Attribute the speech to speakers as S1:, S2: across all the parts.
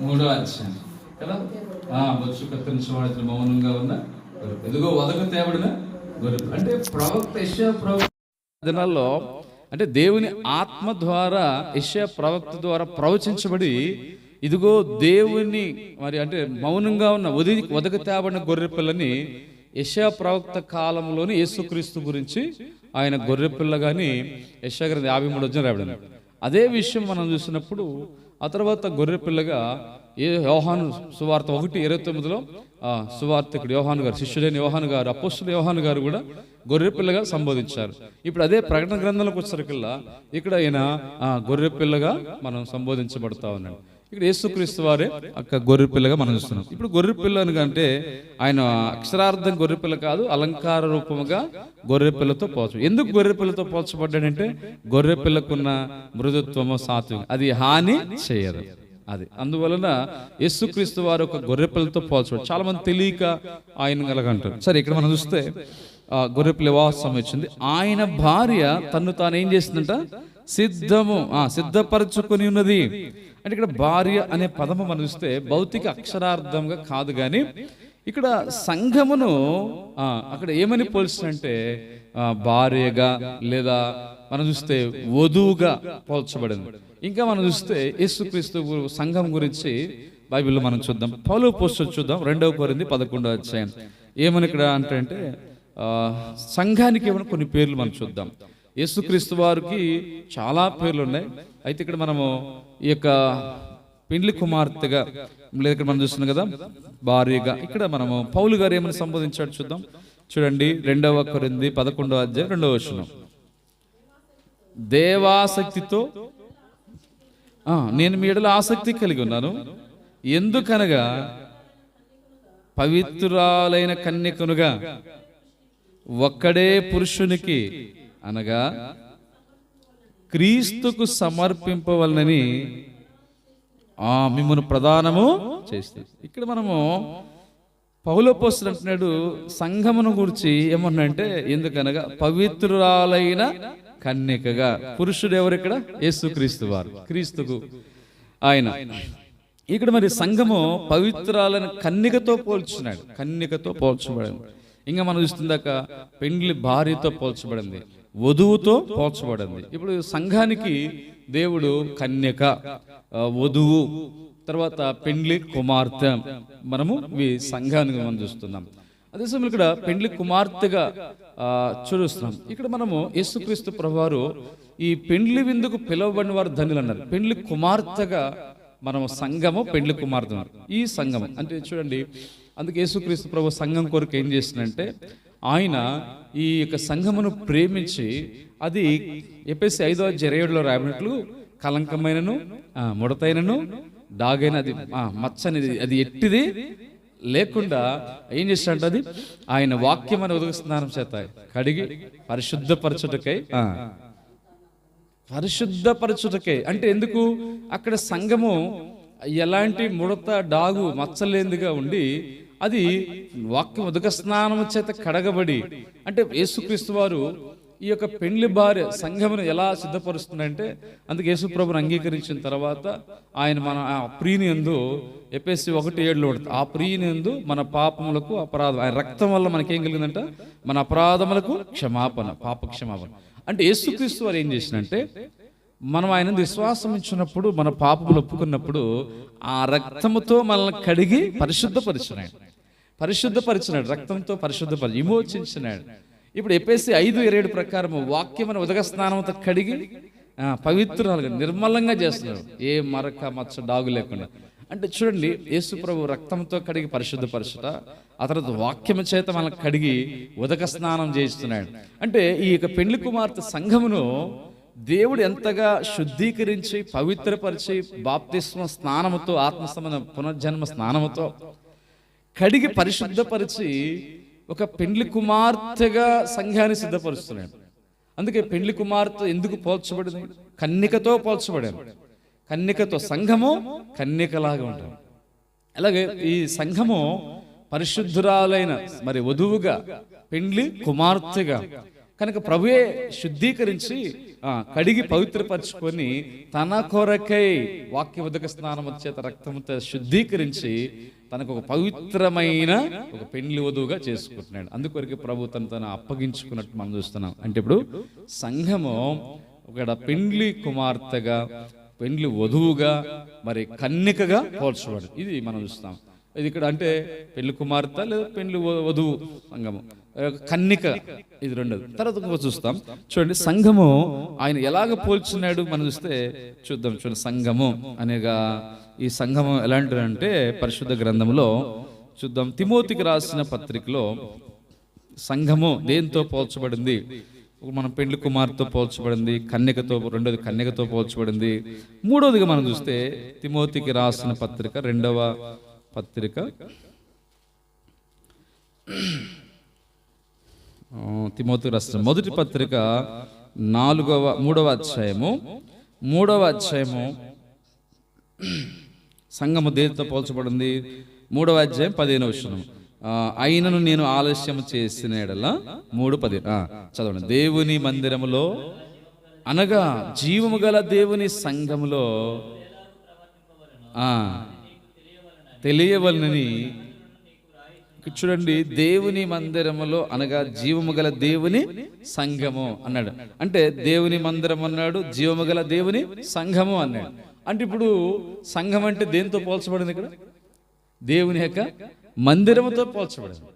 S1: 3వ అధ్యాయం కదా. బొచ్చు కత్తిరించబడిన మౌనంగా ఉన్న గొర్రె, ఎదుగో వదకు తేబడిన గొర్రె. అంటే ప్రవక్త యెషయా ప్రవక్త దినాల్లో, అంటే దేవుని ఆత్మ ద్వారా యెషయా ప్రవక్త ద్వారా ప్రవచించబడి, ఇదిగో దేవుని మరి అంటే మౌనంగా ఉన్న వదకు తేబడిన గొర్రె పిల్లని యెషయా ప్రవక్త కాలంలోని యేసుక్రీస్తు గురించి ఆయన గొర్రె పిల్లగాని యెషయా గ్రంథం 53 రాయబడింది. అదే విషయం మనం చూసినప్పుడు ఆ తర్వాత గొర్రె పిల్లగా యోహాను సువార్త 1:29 సువార్తికుడు యోహాను గారు, శిష్యుడైన యోహాను గారు, అపోస్తుల యోహాను గారు కూడా గొర్రె పిల్లగా సంబోధించారు. ఇప్పుడు అదే ప్రకటన గ్రంథంలోకి వచ్చేసరికల్లా ఇక్కడ ఆయన గొర్రె పిల్లగా మనం సంబోధించబడతా ఉన్నాడు. ఇక్కడ యేసుక్రీస్తు వారే అక్క గొర్రె పిల్లగా మనం చూస్తున్నాం. ఇప్పుడు గొర్రె పిల్ల అంటే ఆయన అక్షరార్థం గొర్రె పిల్ల కాదు, అలంకార రూపముగా గొర్రె పిల్లతో పోల్చు. ఎందుకు గొర్రె పిల్లతో పోల్చబడ్డాడంటే గొర్రె పిల్లకున్న మృదుత్వము, సాత్వికం అది హాని చేయదు. అది అందువలన యేసుక్రీస్తు వారు ఒక గొర్రె పిల్లతో పోల్చబడ్డాడు. చాలా మంది తెలియక ఆయన కలగంటారు. సరే, ఇక్కడ మనం చూస్తే గొర్రె పిల్ల వివాహ సమయం వచ్చింది. ఆయన భార్య తను తాను ఏం చేసిందంట? సిద్ధపరచుకొని ఉన్నది. అంటే ఇక్కడ భార్య అనే పదము మనం చూస్తే భౌతిక అక్షరార్థంగా కాదు, కానీ ఇక్కడ సంఘమును అక్కడ ఏమని పోల్చినంటే భార్యగా, లేదా మనం చూస్తే వధువుగా పోల్చబడింది. ఇంకా మనం చూస్తే యేసుక్రీస్తు సంఘం గురించి బైబిల్లో మనం చూద్దాం. పౌలు అపోస్తలుడు చూద్దాం, 2 కొరింథీ 11వ అధ్యాయం. ఏమని ఇక్కడ అంటే సంఘానికి ఏమైనా కొన్ని పేర్లు మనం చూద్దాం. యేసుక్రీస్తు వారికి చాలా పేర్లు ఉన్నాయి. అయితే ఇక్కడ మనము ఈ యొక్క పెండ్లి కుమార్తెగా, లేదా ఇక్కడ మనం చూస్తున్నాం కదా భార్యగా, ఇక్కడ మనము పౌలు గారు ఏమని సంబోధించాడు చూద్దాం. చూడండి, 2 కొరింథీ 11వ అధ్యాయం 2వ వచనం. దేవాసక్తితో నేను మీ ఎడల ఆసక్తి కలిగి ఉన్నాను, ఎందుకనగా పవిత్రురాలైన కన్యకనుగా ఒక్కడే పురుషునికి అనగా క్రీస్తుకు సమర్పింపవలనని మిమ్మల్ని ప్రదానము చేస్తుంది. ఇక్కడ మనము పౌలు అపోస్తలుడు అంటున్నాడు సంఘమును గురించి ఏమన్నంటే, ఎందుకనగా పవిత్రురాలైన కన్యకగా. పురుషుడు ఎవరు ఇక్కడ? యేసుక్రీస్తు వారు, క్రీస్తుకు ఆయన. ఇక్కడ మరి సంఘము పవిత్రాలైన కన్యకతో పోల్చున్నాడు, కన్యకతో పోల్చబడింది. ఇంకా మనం చూస్తుందాక పెండ్లి భార్యతో పోల్చబడింది, వధువుతో పోల్చబడింది. ఇప్పుడు సంఘానికి దేవుడు కన్యక, వధువు, తర్వాత పెండ్లి కుమార్తె, మనము ఈ సంఘానికి మనం చూస్తున్నాం. అదే సమయంలో ఇక్కడ పెండ్లి కుమార్తెగా చూస్తున్నాం. ఇక్కడ మనము యేసుక్రీస్తు ప్రభువారు ఈ పెండ్లి విందుకు పిలువబడిన వారు ధన్యులు అన్నారు. పెండ్లి కుమార్తెగా మనము సంఘము, పెండ్లి కుమార్తె ఈ సంఘము అంటే చూడండి. అందుకే యేసుక్రీస్తు ప్రభు సంఘం కొరకు ఏం చేస్తుందంటే ఆయన ఈ యొక్క సంఘమును ప్రేమించి, అది ఎఫెసీ 5:27 రాయబడినట్లు కలంకమైనను ముడతైనను డాగైన అది మచ్చనిది అది ఎట్టిది లేకుండా ఏం చేస్తాడంటే అది ఆయన వాక్యం అని ఉదక స్నానం చేత కడిగి పరిశుద్ధపరచుటకై. అంటే ఎందుకు? అక్కడ సంఘము ఎలాంటి ముడత, డాగు, మచ్చలేందిగా ఉండి అది వాక్యం ఉదక స్నానం చేత కడగబడి, అంటే యేసుక్రీస్తు వారు ఈ యొక్క పెండ్లి భార్య సంఘమును ఎలా సిద్ధపరుస్తుందంటే, అందుకే యేసు ప్రభువును అంగీకరించిన తర్వాత ఆయన మన ప్రియుని యందు ఎఫెసీ 1:7 ఆ ప్రియుని యందు మన పాపములకు అపరాధం, ఆయన రక్తం వల్ల మనకేం కలిగిందంట? మన అపరాధములకు క్షమాపణ, పాప క్షమాపణ. అంటే యేసుక్రీస్తు వారు ఏం చేసినంటే, మనం ఆయన విశ్వాసం ఇచ్చినప్పుడు, మన పాపములు ఒప్పుకున్నప్పుడు ఆ రక్తముతో మనల్ని కడిగి పరిశుద్ధపరిచినాడు, రక్తంతో విమోచించినాడు. ఇప్పుడు ఎఫెసీ 5:27 ప్రకారం వాక్యమైన ఉదక స్నానంతో కడిగి పవిత్రాలుగా నిర్మలంగా చేస్తున్నారు, ఏ మరక, మచ్చ, డాగు లేకుండా. అంటే చూడండి, యేసు ప్రభు రక్తంతో కడిగి పరిశుద్ధపరచుట, ఆ తర్వాత వాక్యము చేత మనల్ని కడిగి ఉదక స్నానం చేస్తున్నాడు. అంటే ఈ యొక్క పెండ్లి కుమార్తె సంఘమును దేవుడు ఎంతగా శుద్ధీకరించి పవిత్రపరిచి బాప్తిస్మ స్నానముతో, ఆత్మ సంబంధ పునర్జన్మ స్నానముతో కడిగి పరిశుద్ధపరిచి ఒక పెండ్లి కుమార్తెగా సంఘాన్ని సిద్ధపరుస్తున్నాడు. అందుకే పెండ్లి కుమార్తె ఎందుకు పోల్చబడింది? కన్యకతో పోల్చబడాడు. కన్యకతో, సంఘము కన్యకలాగా ఉంటాడు. అలాగే ఈ సంఘము పరిశుద్ధురాలైన మరి వధువుగా, పెండ్లి కుమార్తెగా, కనుక ప్రభువే శుద్ధీకరించి కడిగి పవిత్రపరచుకొని తన కొరకై వాక్య ఉదక స్నానము చేత రక్తముతో శుద్ధీకరించి తనకు ఒక పవిత్రమైన ఒక పెండ్లి వధువుగా చేసుకుంటున్నాడు. అందుకొరకు ప్రభు తను అప్పగించుకున్నట్టు మనం చూస్తున్నాం. అంటే ఇప్పుడు సంఘము ఒక పెండ్లి కుమార్తెగా, పెండ్లి వధువుగా, మరి కన్యకగా పోల్చబడు. ఇది మనం చూస్తాం. ఇది ఇక్కడ అంటే పెళ్లి కుమార్తె లేదా పెళ్లి వధువు సంఘము, కన్నిక, ఇది రెండోది. తర్వాత చూస్తాం. చూడండి సంఘము ఆయన ఎలాగ పోల్చున్నాడు మనం చూస్తే చూద్దాం. చూడండి సంఘము అనేగా, ఈ సంఘము ఎలాంటిదంటే పరిశుద్ధ గ్రంథంలో చూద్దాం. తిమోతికి రాసిన పత్రికలో సంఘము దేంతో పోల్చబడింది? మనం పెండ్లి కుమార్తెతో పోల్చబడింది, కన్యకతో, రెండోది కన్యకతో పోల్చబడింది. మూడోదిగా మనం చూస్తే తిమోతికి రాసిన పత్రిక, రెండవ పత్రిక, తిమోతికి రాసిన మొదటి పత్రిక 3వ అధ్యాయము సంఘము దేనితో పోల్చబడింది? 3వ అధ్యాయం 15వ వచనం. అయినను నేను ఆలస్యం చేసిన ఎడల 3:10 చదవండి. దేవుని మందిరములో అనగా జీవము గల దేవుని సంఘములో తెలియవలనని. చూడండి, దేవుని మందిరములో అనగా జీవము గల దేవుని సంఘము అన్నాడు. అంటే దేవుని మందిరం అన్నాడు, జీవము గల దేవుని సంఘము అన్నాడు. అంటే ఇప్పుడు సంఘం అంటే దేనితో పోల్చబడింది? ఇక్కడ దేవుని యొక్క మందిరముతో పోల్చబడింది,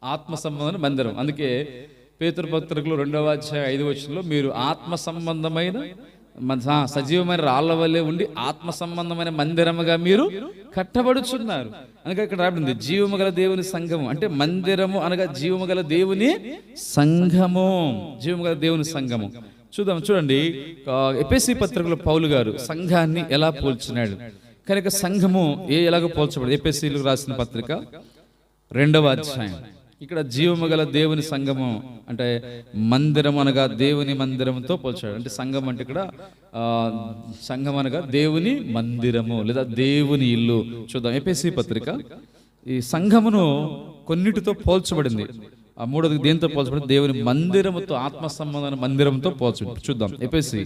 S1: ఆత్మ సంబంధమైన మందిరం. అందుకే పేతురు పత్రికలో 2వ అధ్యాయం 5వ వచనంలో మీరు ఆత్మ సంబంధమైన సజీవమైన రాళ్ల వల్లే ఉండి ఆత్మ సంబంధమైన మందిరముగా మీరు కట్టబడుచున్నారు. అనగా ఇక్కడ రాబడింది జీవము గల దేవుని సంఘము. అంటే మందిరము అనగా జీవము గల దేవుని సంఘము, జీవము గల దేవుని సంఘము. చూడండి ఎఫెసీ పత్రికలో పౌలు గారు సంఘాన్ని ఎలా పోల్చినాడు. కనుక సంఘము ఎలాగో పోల్చబడింది? ఎఫెసీలకు రాసిన పత్రిక 2వ అధ్యాయం. ఇక్కడ జీవము గల దేవుని సంఘము అంటే మందిరం అనగా దేవుని మందిరంతో పోల్చాడు. అంటే సంఘం అంటే ఇక్కడ సంఘం అనగా దేవుని మందిరము లేదా దేవుని ఇల్లు. చూద్దాం ఎఫెసీ పత్రిక. ఈ సంఘమును కొన్నిటితో పోల్చబడింది. మూడోది దేంతో పోల్చబడింది? దేవుని మందిరముతో, ఆత్మ సంబంధమైన మందిరంతో పోల్చబడింది. చూద్దాం ఎఫెసీ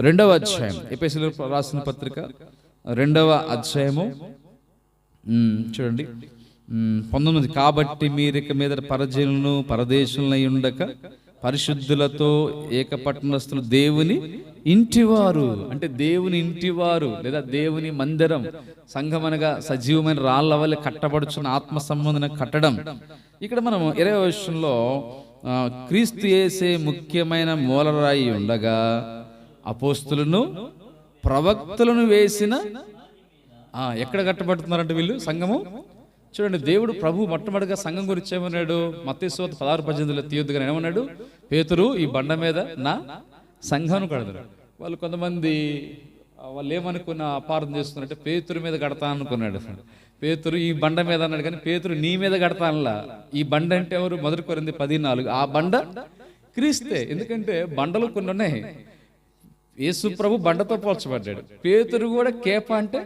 S1: 2వ అధ్యాయం. ఎఫెసీలో రాసిన పత్రిక 2వ అధ్యాయము చూడండి 19. కాబట్టి మీరిక మీద పరజనులను పరదేశులై ఉండక పరిశుద్ధులతో ఏకపట్టణస్థులు దేవుని ఇంటివారు. అంటే దేవుని ఇంటివారు లేదా దేవుని మందిరం. సంఘం అనగా సజీవమైన రాళ్ల వల్ల కట్టబడుచున్న ఆత్మ సంబంధమైన కట్టడం. ఇక్కడ మనం 20వ వచనంలో క్రీస్తు యేసే ముఖ్యమైన మూలరాయి ఉండగా అపోస్తులను ప్రవక్తలను వేసిన. ఎక్కడ కట్టబడుతున్నారంటే వీళ్ళు సంఘము. చూడండి, దేవుడు ప్రభు మొట్టమొదటిగా సంఘం గురించి ఏమన్నాడు? మత్తయి సువార్త 16:18 తీయొద్దుగా ఏమన్నాడు? పేతురు ఈ బండ మీద నా సంఘాన్ని కడతారు. వాళ్ళు కొంతమంది వాళ్ళు ఏమనుకున్న అపార్థం చేస్తున్నారంటే పేతురు మీద కడతా అనుకున్నాడు. పేతురు ఈ బండ మీద అన్నాడు, కానీ పేతురు నీ మీద కడతానులా. ఈ బండ అంటే ఎవరు? 1 కొరింథీ 10:4. ఆ బండ క్రీస్తే. ఎందుకంటే బండలు కొన్ని ఉన్నాయి. యేసు ప్రభు బండతో పోల్చబడ్డాడు. పేతురు కూడా కేప అంటే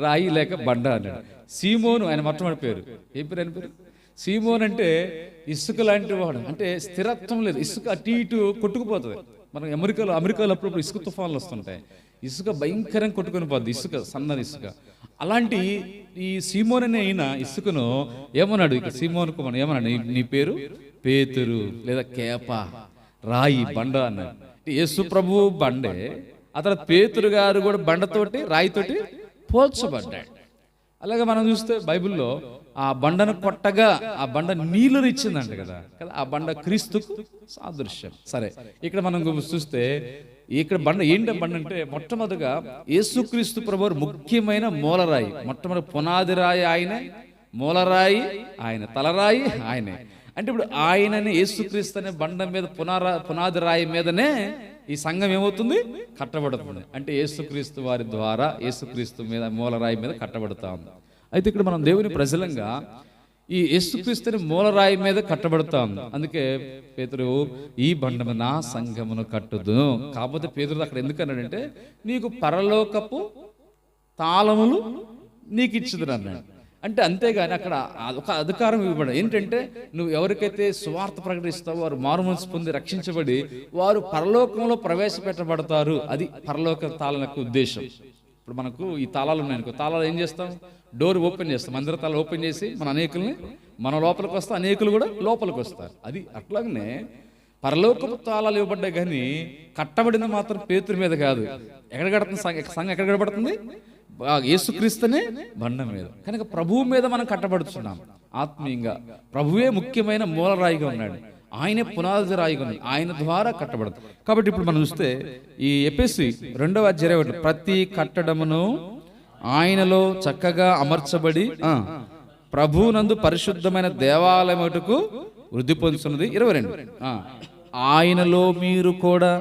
S1: రాయి లేక బండ అన్నాడు. సీమోను ఆయన మొట్టమొదటి పేరు. ఏ పేరు? ఆయన పేరు సీమోన్. అంటే ఇసుక లాంటి వాడు. అంటే స్థిరత్వం లేదు, ఇసుక అటు ఇటు కొట్టుకుపోతుంది. మనం అమెరికాలో అప్పుడప్పుడు ఇసుక తుఫాన్లు వస్తుంటాయి. ఇసుక భయంకరంగా కొట్టుకొని పోద్ది, ఇసుక సన్నది ఇసుక. అలాంటి ఈ సీమోన్ అనే అయిన ఇసుకను ఏమన్నాడు? ఇక సీమోన్ కుమార్ ఏమన్నాడు? నీ పేరు పేతురు లేదా కేప, రాయి, బండ అన్నాడు. యేసు ప్రభు బండే, ఆ తర్వాత పేతురు గారు కూడా బండతోటి రాయితోటి పోల్చబడ్డాడు. అలాగే మనం చూస్తే బైబిల్లో ఆ బండను కొట్టగా ఆ బండ నీళ్ళు ఇచ్చిందంట కదా. ఆ బండ క్రీస్తుకు సాదృశ్యం. సరే, ఇక్కడ మనం చూస్తే ఇక్కడ బండ ఏంటి? బండ అంటే మొట్టమొదటిగా యేసుక్రీస్తు ప్రభు ముఖ్యమైన మూలరాయి. మొట్టమొదటి పునాది రాయి ఆయనే, మూలరాయి ఆయన, తలరాయి ఆయనే. అంటే ఇప్పుడు ఆయనని యేసుక్రీస్తు అనే బండ మీద పునాది రాయి మీదనే ఈ సంఘం ఏమవుతుంది? కట్టబడుతుంది. అంటే యేసుక్రీస్తు వారి ద్వారా యేసుక్రీస్తు మీద మూలరాయి మీద కట్టబడుతా ఉంది. అయితే ఇక్కడ మనం దేవుని ప్రజలంగా ఈ యేసుక్రీస్తుని మూలరాయి మీద కట్టబడుతా ఉంది. అందుకే పేతురు ఈ బండ మీద నా సంఘమును కట్టుదు. కాకపోతే పేతురు అక్కడ ఎందుకన్నాడంటే నీకు పరలోకపు తాళములు నీకు ఇచ్చుదురు అన్నాడు. అంటే అంతేగాని అక్కడ ఒక అధికారం ఇవ్వబడి ఏంటంటే నువ్వు ఎవరికైతే సువార్త ప్రకటిస్తావో వారు మారుమనసు పొంది రక్షించబడి వారు పరలోకంలో ప్రవేశపెట్టబడతారు. అది పరలోక తాళం యొక్క ఉద్దేశం. ఇప్పుడు మనకు ఈ తాళాలు ఉన్నాయనుకో, తాళాలు ఏం చేస్తాం, డోర్ ఓపెన్ చేస్తాం, మందిర తాళాలు ఓపెన్ చేసి మన అనేకుల్ని మన లోపలికి వస్తాం, అనేకులు కూడా లోపలికి వస్తారు. అది అట్లాగనే పరలోకపు తాళాలు ఇవ్వబడ్డాయి, కానీ కట్టబడింది మాత్రం పేతురు మీద కాదు. ఎక్కడ కడుతుంది సంఘం? ఎక్కడ కట్టబడుతుంది? యేసుక్రీస్తునే బండ మీద. కనుక ప్రభువు మీద మనం కట్టబడుతున్నాం ఆత్మీయంగా. ప్రభువే ముఖ్యమైన మూలరాయిగా ఉన్నాడు, ఆయనే పునాది రాయిగా ఉన్నాడు, ఆయన ద్వారా కట్టబడదు. కాబట్టి ఇప్పుడు మనం చూస్తే ఈ ఎఫెసీ 2వ అధ్యాయం ప్రతి కట్టడమును ఆయనలో చక్కగా అమర్చబడి ప్రభువునందు పరిశుద్ధమైన దేవాలయముటకు వృద్ధి పొందుతున్నది. 22 ఆయనలో మీరు కూడా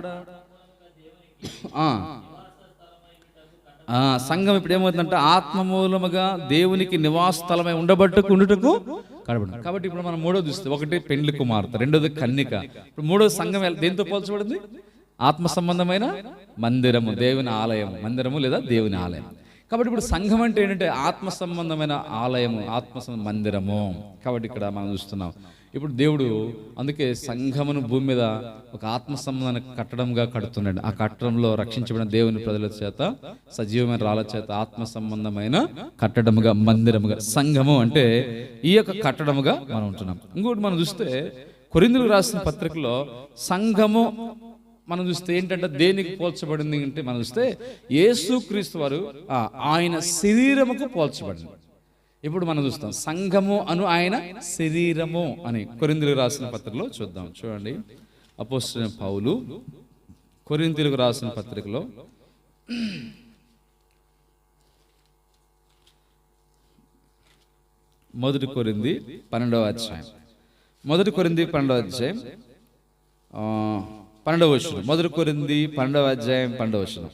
S1: సంఘం ఇప్పుడు ఏమవుతుందంటే ఆత్మ మూలముగా దేవునికి నివాస స్థలమై ఉండుటకు కడబడి. కాబట్టి ఇప్పుడు మనం మూడోది చూస్తే, ఒకటి పెండ్లి కుమార్తె, రెండోది కన్నిక. ఇప్పుడు మూడోది సంఘం దేంతో పోల్చబడింది? ఆత్మ సంబంధమైన మందిరము, దేవుని ఆలయం, మందిరము లేదా దేవుని ఆలయం. కాబట్టి ఇప్పుడు సంఘం అంటే ఏంటంటే ఆత్మ సంబంధమైన ఆలయము, ఆత్మ మందిరము. కాబట్టి ఇక్కడ మనం చూస్తున్నాం ఇప్పుడు దేవుడు అందుకే సంఘమును భూమి మీద ఒక ఆత్మ సంబంధాన్ని కట్టడంగా కడుతున్నాడు. ఆ కట్టడంలో రక్షించబడిన దేవుని ప్రజల చేత, సజీవమైన రాళ్ళ చేత ఆత్మ సంబంధమైన కట్టడముగా, మందిరముగా సంఘము అంటే ఈ యొక్క కట్టడముగా మనం ఉంటున్నాం. ఇంకోటి మనం చూస్తే కొరింథీయులకు రాసిన పత్రికలో సంఘము మనం చూస్తే ఏంటంటే దేనికి పోల్చబడింది అంటే మనం చూస్తే యేసుక్రీస్తు వారు ఆయన శరీరముకు పోల్చబడింది. ఇప్పుడు మనం చూస్తాం సంఘము అను ఆయన శరీరము అని కొరింథీయులకు రాసిన పత్రికలో చూద్దాం. చూడండి, అపోస్తలుడైన పౌలు కొరింథీయులకు రాసిన పత్రికలో 1 కొరింథీ 12వ అధ్యాయం 1 కొరింథీ 12వ అధ్యాయం 12వ వచనం. 1 కొరింథీ 12వ అధ్యాయం 12వ వచనం.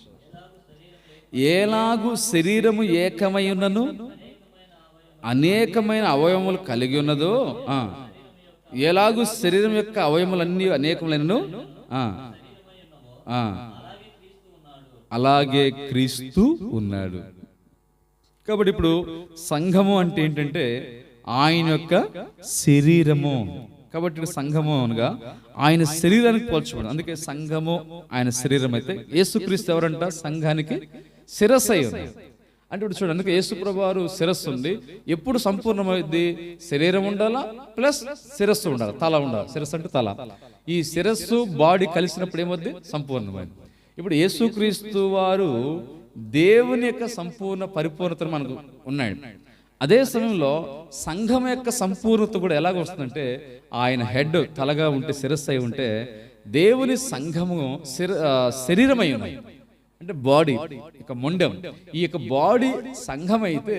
S1: ఎలాగు శరీరము ఏకమై ఉన్నను అనేకమైన అవయవములు కలిగి ఉన్నదో, ఎలాగూ శరీరం యొక్క అవయములన్నీ అనేకములైనను అలాగే క్రీస్తు ఉన్నాడు. కాబట్టి ఇప్పుడు సంఘము అంటే ఏంటంటే ఆయన యొక్క శరీరము. కాబట్టి సంఘము అనగా ఆయన శరీరానికి పోల్చబడి, అందుకే సంఘము ఆయన శరీరం అయితే యేసుక్రీస్తు ఎవరంట? సంఘానికి శిరస్సు అయి ఉంది. అంటే ఇప్పుడు చూడండి, అందుకే యేసుప్రభు వారు శిరస్సు ఉంది. ఎప్పుడు సంపూర్ణమైంది? శరీరం ఉండాలా ప్లస్ శిరస్సు ఉండాలి, తల ఉండాలి. శిరస్సు అంటే తల. ఈ శిరస్సు బాడీ కలిసినప్పుడు ఏమవుద్ది? సంపూర్ణమైంది. ఇప్పుడు యేసుక్రీస్తు వారు దేవుని యొక్క సంపూర్ణ పరిపూర్ణత మనకు ఉన్నాడు. అదే సమయంలో సంఘం యొక్క సంపూర్ణత కూడా ఎలాగ వస్తుందంటే ఆయన హెడ్ తలగా ఉంటే, శిరస్సు అయి ఉంటే దేవుని సంఘము శరీరమై ఉన్నాయి. అంటే బాడీ ఇక మొండెం. ఈ యొక్క బాడీ సంఘం అయితే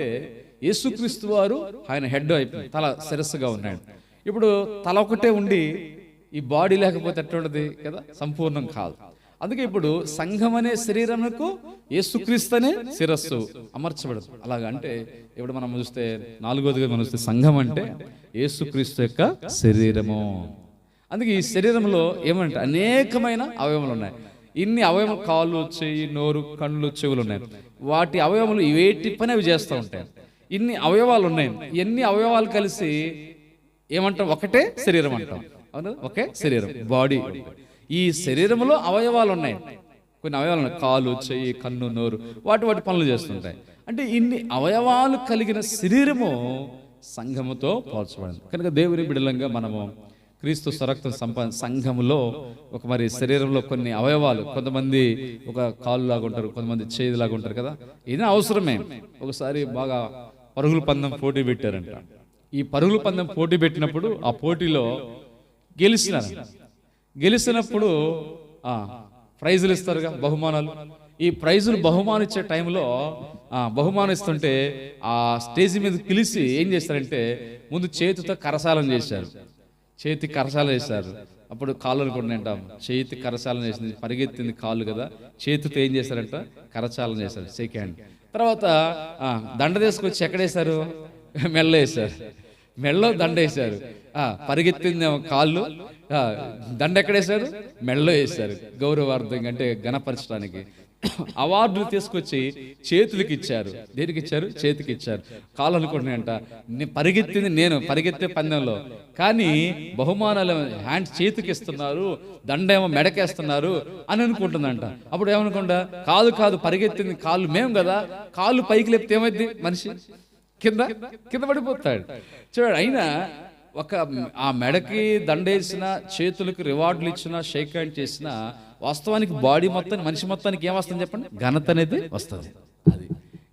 S1: యేసుక్రీస్తు వారు ఆయన హెడ్ అయిపోయింది, తల శిరస్సుగా ఉన్నాడు. ఇప్పుడు తల ఒకటే ఉండి ఈ బాడీ లేకపోతే ఎట్లుంటది కదా, సంపూర్ణం కాదు. అందుకే ఇప్పుడు సంఘం అనే శరీరమునకు యేసుక్రీస్తు అనే శిరస్సు అమర్చబడదు. అలాగా అంటే ఇప్పుడు మనం చూస్తే 4వదిగా మనం చూస్తే సంఘం అంటే యేసుక్రీస్తు యొక్క శరీరము. అందుకే ఈ శరీరంలో ఏమంటే అనేకమైన అవయవములు ఉన్నాయి. ఇన్ని అవయవములు, కాళ్ళు, చెయ్యి, నోరు, కళ్ళు, చెవులు ఉన్నాయి. వాటి అవయవములు వేటి పని అవి చేస్తూ ఉంటాయి. ఇన్ని అవయవాలు ఉన్నాయి. ఎన్ని అవయవాలు కలిసి ఏమంటాం? ఒకటే శరీరం అంటాం. అవును, ఒకే శరీరం, బాడీ. ఈ శరీరంలో అవయవాలు ఉన్నాయి. కొన్ని అవయవాలు ఉన్నాయి, కాలు, చెయ్యి, కన్ను, నోరు, వాటి పనులు చేస్తుంటాయి. అంటే ఇన్ని అవయవాలు కలిగిన శరీరము సంఘముతో పోల్చబడింది. కనుక దేవుని బిడ్డలంగా మనము క్రీస్తు స్వరక్తం సంఘములో ఒక మరి శరీరంలో కొన్ని అవయవాలు, కొంతమంది ఒక కాలు లాగా ఉంటారు, కొంతమంది చేయి లాగా ఉంటారు కదా. ఇది అవసరమే. ఒకసారి బాగా పరుగుల పందెం పోటీ పెట్టారంట. ఈ పరుగుల పందెం పోటీ పెట్టినప్పుడు ఆ పోటీలో గెలిచినప్పుడు ప్రైజులు ఇస్తారుగా, బహుమానాలు. ఈ ప్రైజులు బహుమానం ఇచ్చే టైంలో బహుమానం ఇస్తుంటే ఆ స్టేజ్ మీద పిలిచి ఏం చేస్తారంటే ముందు చేతితో కరసాలం చేశారు. చేతి కరసాలం చేశారు. అప్పుడు కాళ్ళు కూడా అంటాం, చేతి కరచాలన చేసింది, పరిగెత్తింది కాళ్ళు కదా, చేతితో ఏం చేశారంట? కరచాలన చేశారు, షేక్ హ్యాండ్. తర్వాత దండ తీసుకొచ్చి ఎక్కడేశారు? మెల్ల వేశారు. మెళ్ళలో దండ వేశారు. పరిగెత్తింది కాళ్ళు, దండ ఎక్కడేశారు? మెళ్ళలో వేశారు, గౌరవార్థంగా, అంటే గణపరచడానికి. అవార్డులు తీసుకొచ్చి చేతులకి ఇచ్చారు. దేనికి ఇచ్చారు? చేతికి ఇచ్చారు. కాళ్ళు అనుకుంటున్నాయంట, పరిగెత్తింది నేను, పరిగెత్తే పందెంలో, కానీ బహుమానాలు హ్యాండ్ చేతికి ఇస్తున్నారు, దండేమో మెడకేస్తున్నారు అని అనుకుంటుందంట. అప్పుడు ఏమనుకుంటా, కాదు కాదు, పరిగెత్తింది కాళ్ళు మేము కదా, కాళ్ళు పైకి లేపితే ఏమైంది, మనిషి కింద కింద పడిపోతాడు. చూడండి, అయినా ఆ మెడకి దండేసిన, చేతులకు రివార్డులు ఇచ్చిన, షేక్ హ్యాండ్ చేసిన, వాస్తవానికి బాడీ మొత్తానికి, మనిషి మొత్తానికి ఏం వస్తుంది చెప్పండి? ఘనత అనేది వస్తుంది. అది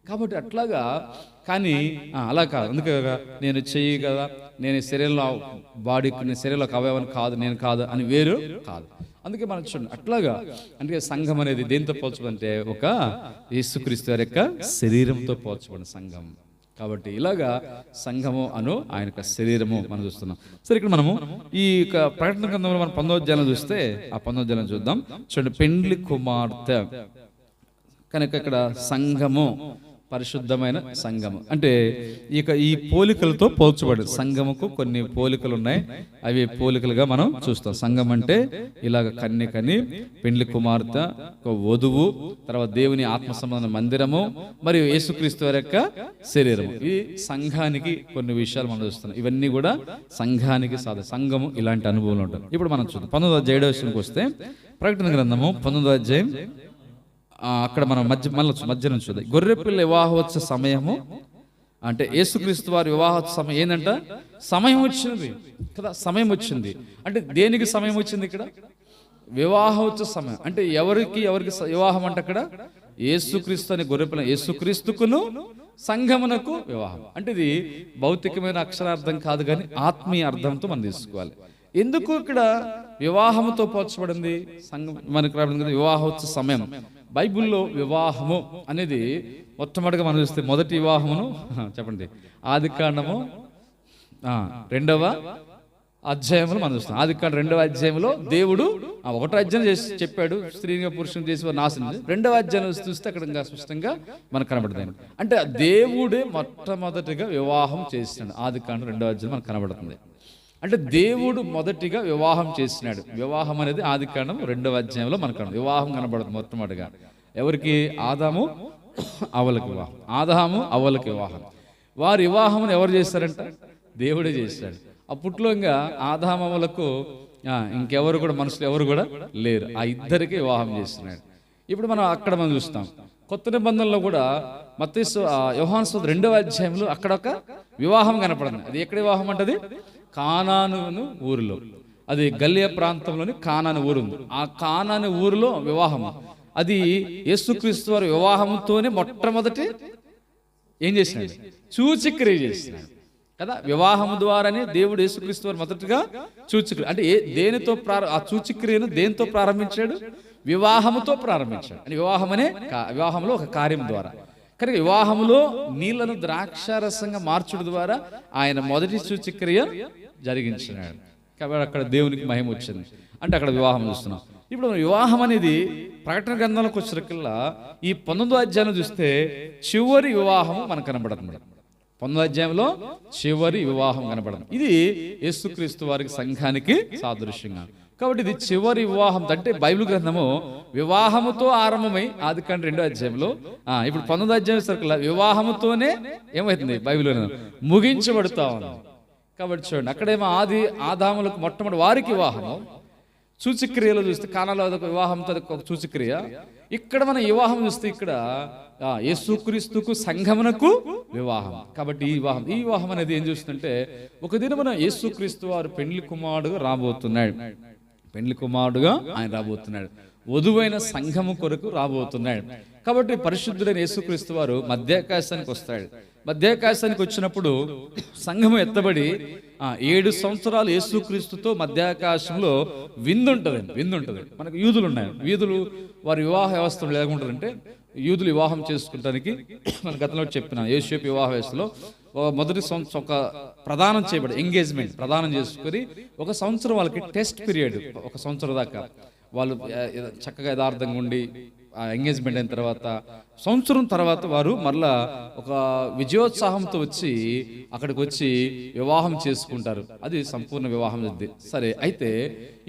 S1: కాబట్టి అట్లాగా. కానీ అలా కాదు. అందుకే నేను చెయ్యి కదా, నేను శరీరంలో బాడీకి, శరీరంలో అవయవాన్ని కాదు, నేను కాదు అని వేరు కాదు. అందుకే మనం చూడండి అట్లాగా. అందుకే సంఘం అనేది దేంతో పోల్చబడంటే ఒక యేసుక్రీస్తు వారి యొక్క శరీరంతో పోల్చబడిన సంఘం. కాబట్టి ఇలాగా సంఘము అను ఆయన యొక్క శరీరము మనం చూస్తున్నాం. సరే, ఇక్కడ మనము ఈ ప్రకటన గ్రంథంలో మనం 19వ అధ్యాయం చూస్తే, ఆ 19వ అధ్యాయం చూద్దాం. చూడండి, పెండ్లి కుమార్తె కనుక ఇక్కడ సంఘము, పరిశుద్ధమైన సంఘము అంటే ఈ పోలికలతో పోల్చబడింది. సంఘముకు కొన్ని పోలికలు ఉన్నాయి, అవి పోలికలుగా మనం చూస్తాం. సంఘం అంటే ఇలాగ కన్యకని, పెండ్లి కుమార్తె, వధువు, తర్వాత దేవుని ఆత్మ సంబంధ మందిరము, మరియు యేసుక్రీస్తు వారి యొక్క శరీరము. ఈ సంఘానికి కొన్ని విషయాలు మనం చూస్తున్నాం. ఇవన్నీ కూడా సంఘానికి సంఘము ఇలాంటి అనుభవాలు ఉంటాయి. ఇప్పుడు మనం చూద్దాం 19వ అధ్యాయానికి వస్తే, ప్రకటన గ్రంథము 19వ అధ్యాయం అక్కడ మనం మధ్య నుంచి చూద్దాం. గొర్రెపిల్ల వివాహోత్సవ సమయము అంటే యేసుక్రీస్తు వారి వివాహోత్సవ సమయం ఏంటంట? సమయం వచ్చింది కదా, సమయం వచ్చింది. అంటే దేనికి సమయం వచ్చింది ఇక్కడ? వివాహోత్సవ సమయం. అంటే ఎవరికి వివాహం అంటే అక్కడ యేసుక్రీస్తు అనే గొర్రెపిల్ల, యేసుక్రీస్తుకును సంఘమునకు వివాహం. అంటే ఇది భౌతికమైన అక్షరార్థం కాదు, కానీ ఆత్మీయ అర్థంతో మనం తీసుకోవాలి. ఎందుకు ఇక్కడ వివాహముతో పోల్చబడింది సంఘం? మనకు రాబడింది వివాహోత్సవ సమయం. బైబిల్లో వివాహము అనేది మొట్టమొదటిగా మనం చూస్తే, మొదటి వివాహమును చెప్పండి, ఆదికాండము 2వ అధ్యాయంలో మనం చూస్తాం. ఆదికాండం 2వ అధ్యాయంలో దేవుడు 1వ అధ్యాయం చేసి చెప్పాడు, స్త్రీగా పురుషుని చేసి నాశనం. 2వ అధ్యాయం చూస్తే అక్కడ ఇంకా స్పష్టంగా మనకు కనబడుతుంది. అంటే దేవుడే మొట్టమొదటిగా వివాహం చేసినాడు. ఆదికాండం 2వ అధ్యాయం మనకు కనబడుతుంది. అంటే దేవుడు మొదటిగా వివాహం చేసినాడు. వివాహం అనేది ఆదికాండం 2వ అధ్యాయంలో మనకు వివాహం కనబడుతుంది. మొట్టమొదటిగా ఎవరికి? ఆదాము అవ్వలకి వివాహం. ఆదాము అవ్వలకి వివాహం. వారి వివాహం ఎవరు చేస్తారంట? దేవుడే చేశాడు. అప్పట్లో ఇంకా ఆదాము అవ్వలకు ఇంకెవరు కూడా, మనుషులు ఎవరు కూడా లేరు. ఆ ఇద్దరికి వివాహం చేస్తున్నాడు. ఇప్పుడు మనం చూస్తాం కొత్త నిబంధనలో కూడా యోహాను సువార్త 2వ అధ్యాయంలో అక్కడ ఒక వివాహం కనపడింది. అది ఎక్కడ వివాహం అంటే? కానాను ఊరిలో. అది గలిలయ ప్రాంతంలోని కానాను ఊరు ఉంది. ఆ కానాను ఊరిలో వివాహం. అది యేసుక్రీస్తు వారి వివాహంతోనే మొట్టమొదటి ఏం చేసినాడు? సూచక్రియ చేసినాడు కదా. వివాహం ద్వారానే దేవుడు యేసుక్రీస్తు వారు మొదటిగా సూచక్రియ అంటే దేనితో ఆ సూచక్రియను దేనితో ప్రారంభించాడు? వివాహముతో ప్రారంభించాడు. అని వివాహంలో ఒక కార్యం ద్వారా. కనుక వివాహంలో నీళ్లను ద్రాక్షారసంగా మార్చుడు ద్వారా ఆయన మొదటి సూచక్రియ జరిగించినాడు. కాబట్టి అక్కడ దేవునికి మహిమ వచ్చింది. అంటే అక్కడ వివాహం చూస్తున్నాం. ఇప్పుడు వివాహం అనేది ప్రకటన గ్రంథంలోకి వచ్చినకల్లా ఈ 19వ అధ్యాయం చూస్తే చివరి వివాహము మనకు కనబడుతుంది. 19వ అధ్యాయంలో చివరి వివాహం కనబడుతుంది. ఇది యేసుక్రీస్తు వారికి సంఘానికి సాదృశ్యంగా. కాబట్టి ఇది చివరి వివాహం. అంటే బైబిల్ గ్రంథము వివాహముతో ఆరంభమై ఆదికాండం 2వ అధ్యాయంలో ఇప్పుడు 19వ అధ్యాయం సరుకుల వివాహముతోనే ఏమవుతుంది? బైబిల్ గ్రంథం ముగించబడుతా ఉంది. కాబట్టి చూడండి, అక్కడేమో ఆదాములకు మొట్టమొదటి వారికి వివాహము. సూచక్రియలో చూస్తే కానాలో వివాహంతో ఒక సూచక్రియ. ఇక్కడ మన వివాహం చూస్తే ఇక్కడ యేసుక్రీస్తుకు సంఘమునకు వివాహం. కాబట్టి ఈ వివాహం అనేది ఏం చూస్తుంటే, ఒక దినమున యేసుక్రీస్తు వారు పెండ్లి కుమారుడుగా రాబోతున్నాడు. పెండ్లి కుమారుడుగా ఆయన రాబోతున్నాడు. వధువైన సంఘము కొరకు రాబోతున్నాడు. కాబట్టి పరిశుద్ధుడైన యేసుక్రీస్తు వారు మధ్యాకాశానికి వస్తాడు. మధ్యాకాశానికి వచ్చినప్పుడు సంఘము ఎత్తబడి 7 సంవత్సరాలు యేసుక్రీస్తుతో మధ్యాకాశంలో విందుంటది. మనకు యూదులు ఉన్నాయి. యూదులు వారి వివాహ వ్యవస్థలు ఎలాగుంటుందంటే, యూదులు వివాహం చేసుకుంటానికి మన గతంలో చెప్పిన యేసు వివాహ వ్యవస్థలో మొదటి సంవత్సరం ఒక ప్రదానం చేయబడి ఎంగేజ్మెంట్ ప్రదానం చేసుకుని 1 సంవత్సరం వాళ్ళకి టెస్ట్ పీరియడ్. 1 సంవత్సరం దాకా వాళ్ళు చక్కగా యథార్థంగా ఉండి ఎంగేజ్మెంట్ అయిన తర్వాత సంవత్సరం తర్వాత వారు మరలా ఒక విజయోత్సాహంతో వచ్చి అక్కడికి వచ్చి వివాహం చేసుకుంటారు. అది సంపూర్ణ వివాహం. సరే, అయితే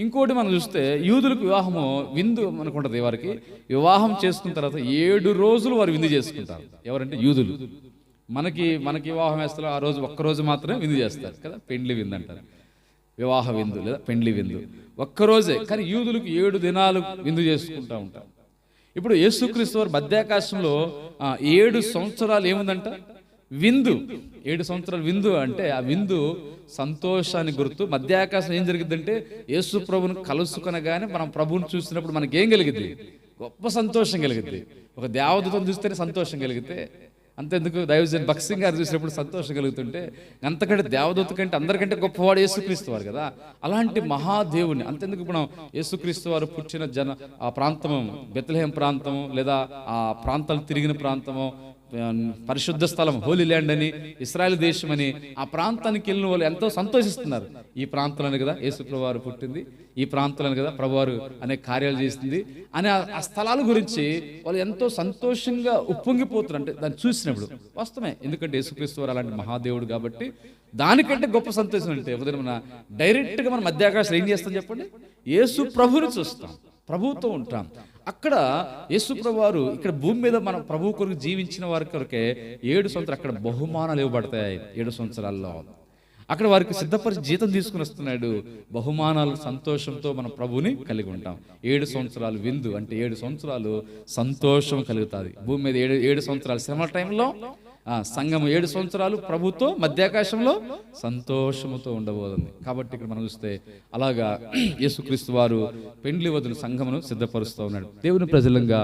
S1: ఇంకోటి మనం చూస్తే యూదులకు వివాహము విందు అనుకుంటుంది. వారికి వివాహం చేసుకున్న తర్వాత 7 రోజులు వారు విందు చేసుకుంటారు. ఎవరంటే యూదులు. మనకి వివాహం వేస్తారు ఆ రోజు ఒక్కరోజు మాత్రమే విందు చేస్తారు కదా, పెండ్లి విందు అంటారు. వివాహ విందు లేదా పెండ్లి విందు ఒక్కరోజే. కానీ యూదులకు 7 దినాలు విందు చేసుకుంటూ ఉంటారు. ఇప్పుడు యేసుక్రీస్తు వారు మధ్యాకాశంలో 7 సంవత్సరాలు ఏముందంట విందు. 7 సంవత్సరాలు విందు అంటే ఆ విందు సంతోషానికి గుర్తు. మధ్యాకాశం ఏం జరిగిద్దంటే యేసు ప్రభువును కలుసుకొనగానే మనం ప్రభువుని చూసినప్పుడు మనకేం కలిగిద్ది? గొప్ప సంతోషం కలిగిద్ది. ఒక దేవదూతను చూస్తేనే సంతోషం కలిగితే అంతెందుకు దైవజన్ భక్సింగ్ గారు చూసినప్పుడు సంతోషం కలుగుతుంటే అంతకంటే దేవదూత కంటే అందరికంటే గొప్పవాడు యేసుక్రీస్తు వారు కదా. అలాంటి మహాదేవుని అంతెందుకు మనం యేసుక్రీస్తు వారు పుట్టిన ఆ ప్రాంతము బెత్లెహేం ప్రాంతము లేదా ఆ ప్రాంతాలు తిరిగిన ప్రాంతము, పరిశుద్ధ స్థలం హోలీ ల్యాండ్ అని, ఇశ్రాయేల్ దేశం అని ఆ ప్రాంతానికి వెళ్ళిన వాళ్ళు ఎంతో సంతోషిస్తున్నారు. ఈ ప్రాంతంలోనే కదా యేసుప్రభు వారు పుట్టింది, ఈ ప్రాంతంలోనే కదా ప్రభువారు అనేక కార్యాలు చేసింది అని ఆ స్థలాల గురించి వాళ్ళు ఎంతో సంతోషంగా ఉప్పొంగిపోతున్నారు. అంటే దాన్ని చూసినప్పుడు వాస్తవమే, ఎందుకంటే యేసుక్రీస్తు వారు అలాంటి మహాదేవుడు కాబట్టి. దానికంటే గొప్ప సంతోషం అంటే ఉదయం డైరెక్ట్గా మనం మధ్యాకాశం ఏం చేస్తాం చెప్పండి? యేసు ప్రభుని చూస్తాం, ప్రభువుతో ఉంటాం. అక్కడ యేసు ప్రభువారు ఇక్కడ భూమి మీద మన ప్రభు కొరకు జీవించిన వారి కొరకే 7 సంవత్సరాలు అక్కడ బహుమానాలు ఇవ్వబడతాయి. 7 సంవత్సరాల్లో అక్కడ వారికి సిద్ధపరిచి జీతం తీసుకుని వస్తున్నాడు. బహుమానాలు సంతోషంతో మన ప్రభుని కలిగి ఉంటాం. 7 సంవత్సరాలు విందు అంటే 7 సంవత్సరాలు సంతోషం కలుగుతుంది. భూమి మీద 7 సంవత్సరాలు శ్రమ టైంలో సంఘం 7 సంవత్సరాలు ప్రభుతో మధ్యాకాశంలో సంతోషముతో ఉండబోతుంది. కాబట్టి ఇక్కడ మనం చూస్తే అలాగా యేసుక్రీస్తు వారు పెండ్లి వదులు సంఘమును సిద్ధపరుస్తూ ఉన్నాడు దేవుని ప్రజలంగా.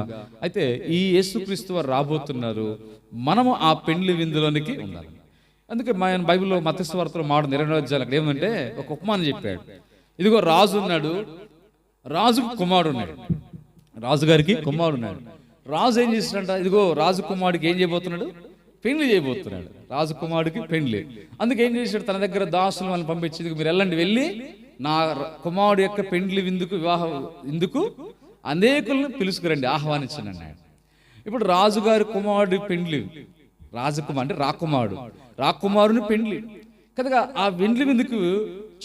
S1: అయితే ఈ యేసుక్రీస్తు వారు రాబోతున్నారు, మనము ఆ పెండ్లి విందులోనికి ఉండాలి. అందుకే మన బైబిల్లో మత్తయి సువార్తలో 20వ అధ్యాయం అక్కడ ఏమంటే ఒక ఉపమానం చెప్పాడు. ఇదిగో రాజు ఉన్నాడు, రాజుకు కుమారుడు ఉన్నాడు, రాజుగారికి కుమారుడు ఉన్నాడు. రాజు ఏం చేసినట్ట, ఇదిగో రాజు కుమారుడికి ఏం చేయబోతున్నాడు? పెండ్లి చేయబోతున్నాడు. రాజకుమారుడికి పెండ్లి. అందుకే ఏం చేశాడు? తన దగ్గర దాసులు వాళ్ళని పంపించి మీరు వెళ్ళి నా కుమారుడు యొక్క పెండ్లి విందుకు వివాహ విందుకు అనేకులను పిలుచుకురండి, ఆహ్వానించండి అన్నాడు. ఇప్పుడు రాజుగారి కుమారుడి పెండ్లి, రాజకుమార్ అంటే రాకుమారుని పెండ్లి కదా. ఆ పెండ్లి విందుకు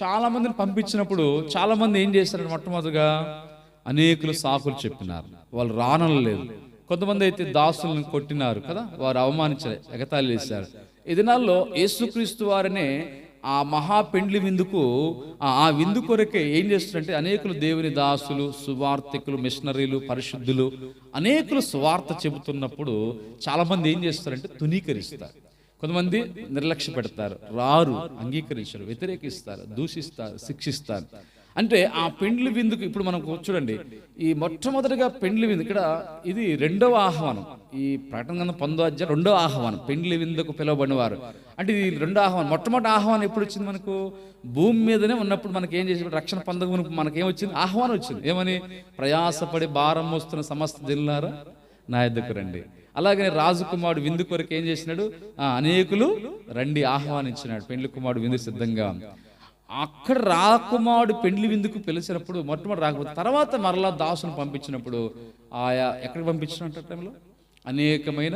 S1: చాలా మందిని పంపించినప్పుడు చాలా మంది ఏం చేశారు? మొట్టమొదటిగా అనేకులు సాకులు చెప్పినారు, వాళ్ళు రానలేదు. కొంతమంది అయితే దాసులను కొట్టినారు కదా, వారు అవమానించారు, ఎగతాళి చేశారు. ఈ దినాల్లో యేసుక్రీస్తు వారినే ఆ మహా పెండ్లి విందుకు ఆ విందు కొరకే ఏం చేస్తున్నారంటే అనేకులు దేవుని దాసులు, సువార్థికులు, మిషనరీలు, పరిశుద్ధులు అనేకులు సువార్త చెబుతున్నప్పుడు చాలా మంది ఏం చేస్తారంటే తునీకరిస్తారు. కొంతమంది నిర్లక్ష్య పెడతారు, రారు, అంగీకరించరు, వ్యతిరేకిస్తారు, దూషిస్తారు, శిక్షిస్తారు. అంటే ఆ పెండ్లి విందుకు ఇప్పుడు మనం చూడండి, ఈ మొట్టమొదటిగా పెండ్లి విందు ఇక్కడ ఇది 2వ ఆహ్వానం. ఈ ప్రకటన గ్రంథం 19వ అధ్యాయం 2వ ఆహ్వానం, పెండ్లి విందుకు పిలువబడిన వారు. అంటే ఇది 2వ ఆహ్వానం. మొట్టమొదటి ఆహ్వానం ఎప్పుడు వచ్చింది? మనకు భూమి మీదనే ఉన్నప్పుడు మనకి ఏం చేసి రక్షణ పొందక మనకేం వచ్చింది? ఆహ్వానం వచ్చింది. ఏమని? ప్రయాసపడి భారం మోస్తున్న సమస్త జనులారా నా యొద్దకు రండి. అలాగే రాజకుమారుడు విందు కొరకు ఏం చేసినాడు? అనేకులు రండి ఆహ్వానించినాడు. పెండ్లి కుమారుడు విందు సిద్ధంగా. అక్కడ రాకుమారుడు పెండ్లి విందుకు పిలిచినప్పుడు మొట్టమొదటి రాకపోతే తర్వాత మరలా దాసును పంపించినప్పుడు ఆయా ఎక్కడికి పంపించినట్టు టైంలో అనేకమైన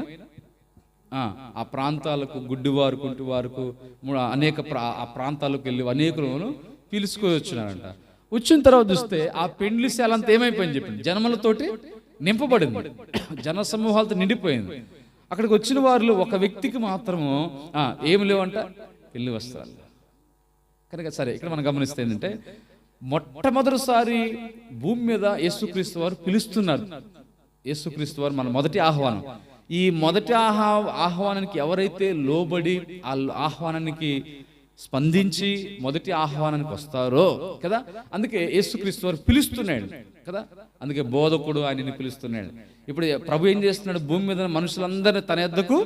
S1: ఆ ప్రాంతాలకు, గుడ్డివారు, కుంటివారుకు, అనేక ఆ ప్రాంతాలకు వెళ్ళి అనేకులను పిలుచుకొని వచ్చినారంట. వచ్చిన తర్వాత చూస్తే ఆ పెండ్లి శాల అంతా ఏమైపోయింది చెప్పండి? జనములతోటి నింపబడింది, జన సమూహాలతో నిండిపోయింది. అక్కడికి వచ్చిన వారిలో ఒక వ్యక్తికి మాత్రము ఏమి లేవంట? పెళ్లి వస్త్రాలు. కనుక సరే, ఇక్కడ మనం గమనిస్తే ఏంటంటే మొట్టమొదటిసారి భూమి మీద యేసుక్రీస్తు వారు పిలుస్తున్నారు. యేసుక్రీస్తు వారు మన మొదటి ఆహ్వానం. ఈ మొదటి ఆహ్వానానికి ఎవరైతే లోబడి ఆ ఆహ్వానానికి స్పందించి మొదటి ఆహ్వానానికి వస్తారో కదా, అందుకే యేసుక్రీస్తు వారు పిలుస్తున్నాడు కదా. అందుకే బోధకుడు ఆయనని పిలుస్తున్నాడు. ఇప్పుడు ప్రభు ఏం చేస్తున్నాడు? భూమి మీద మనుషులందరినీ తన యొద్దకు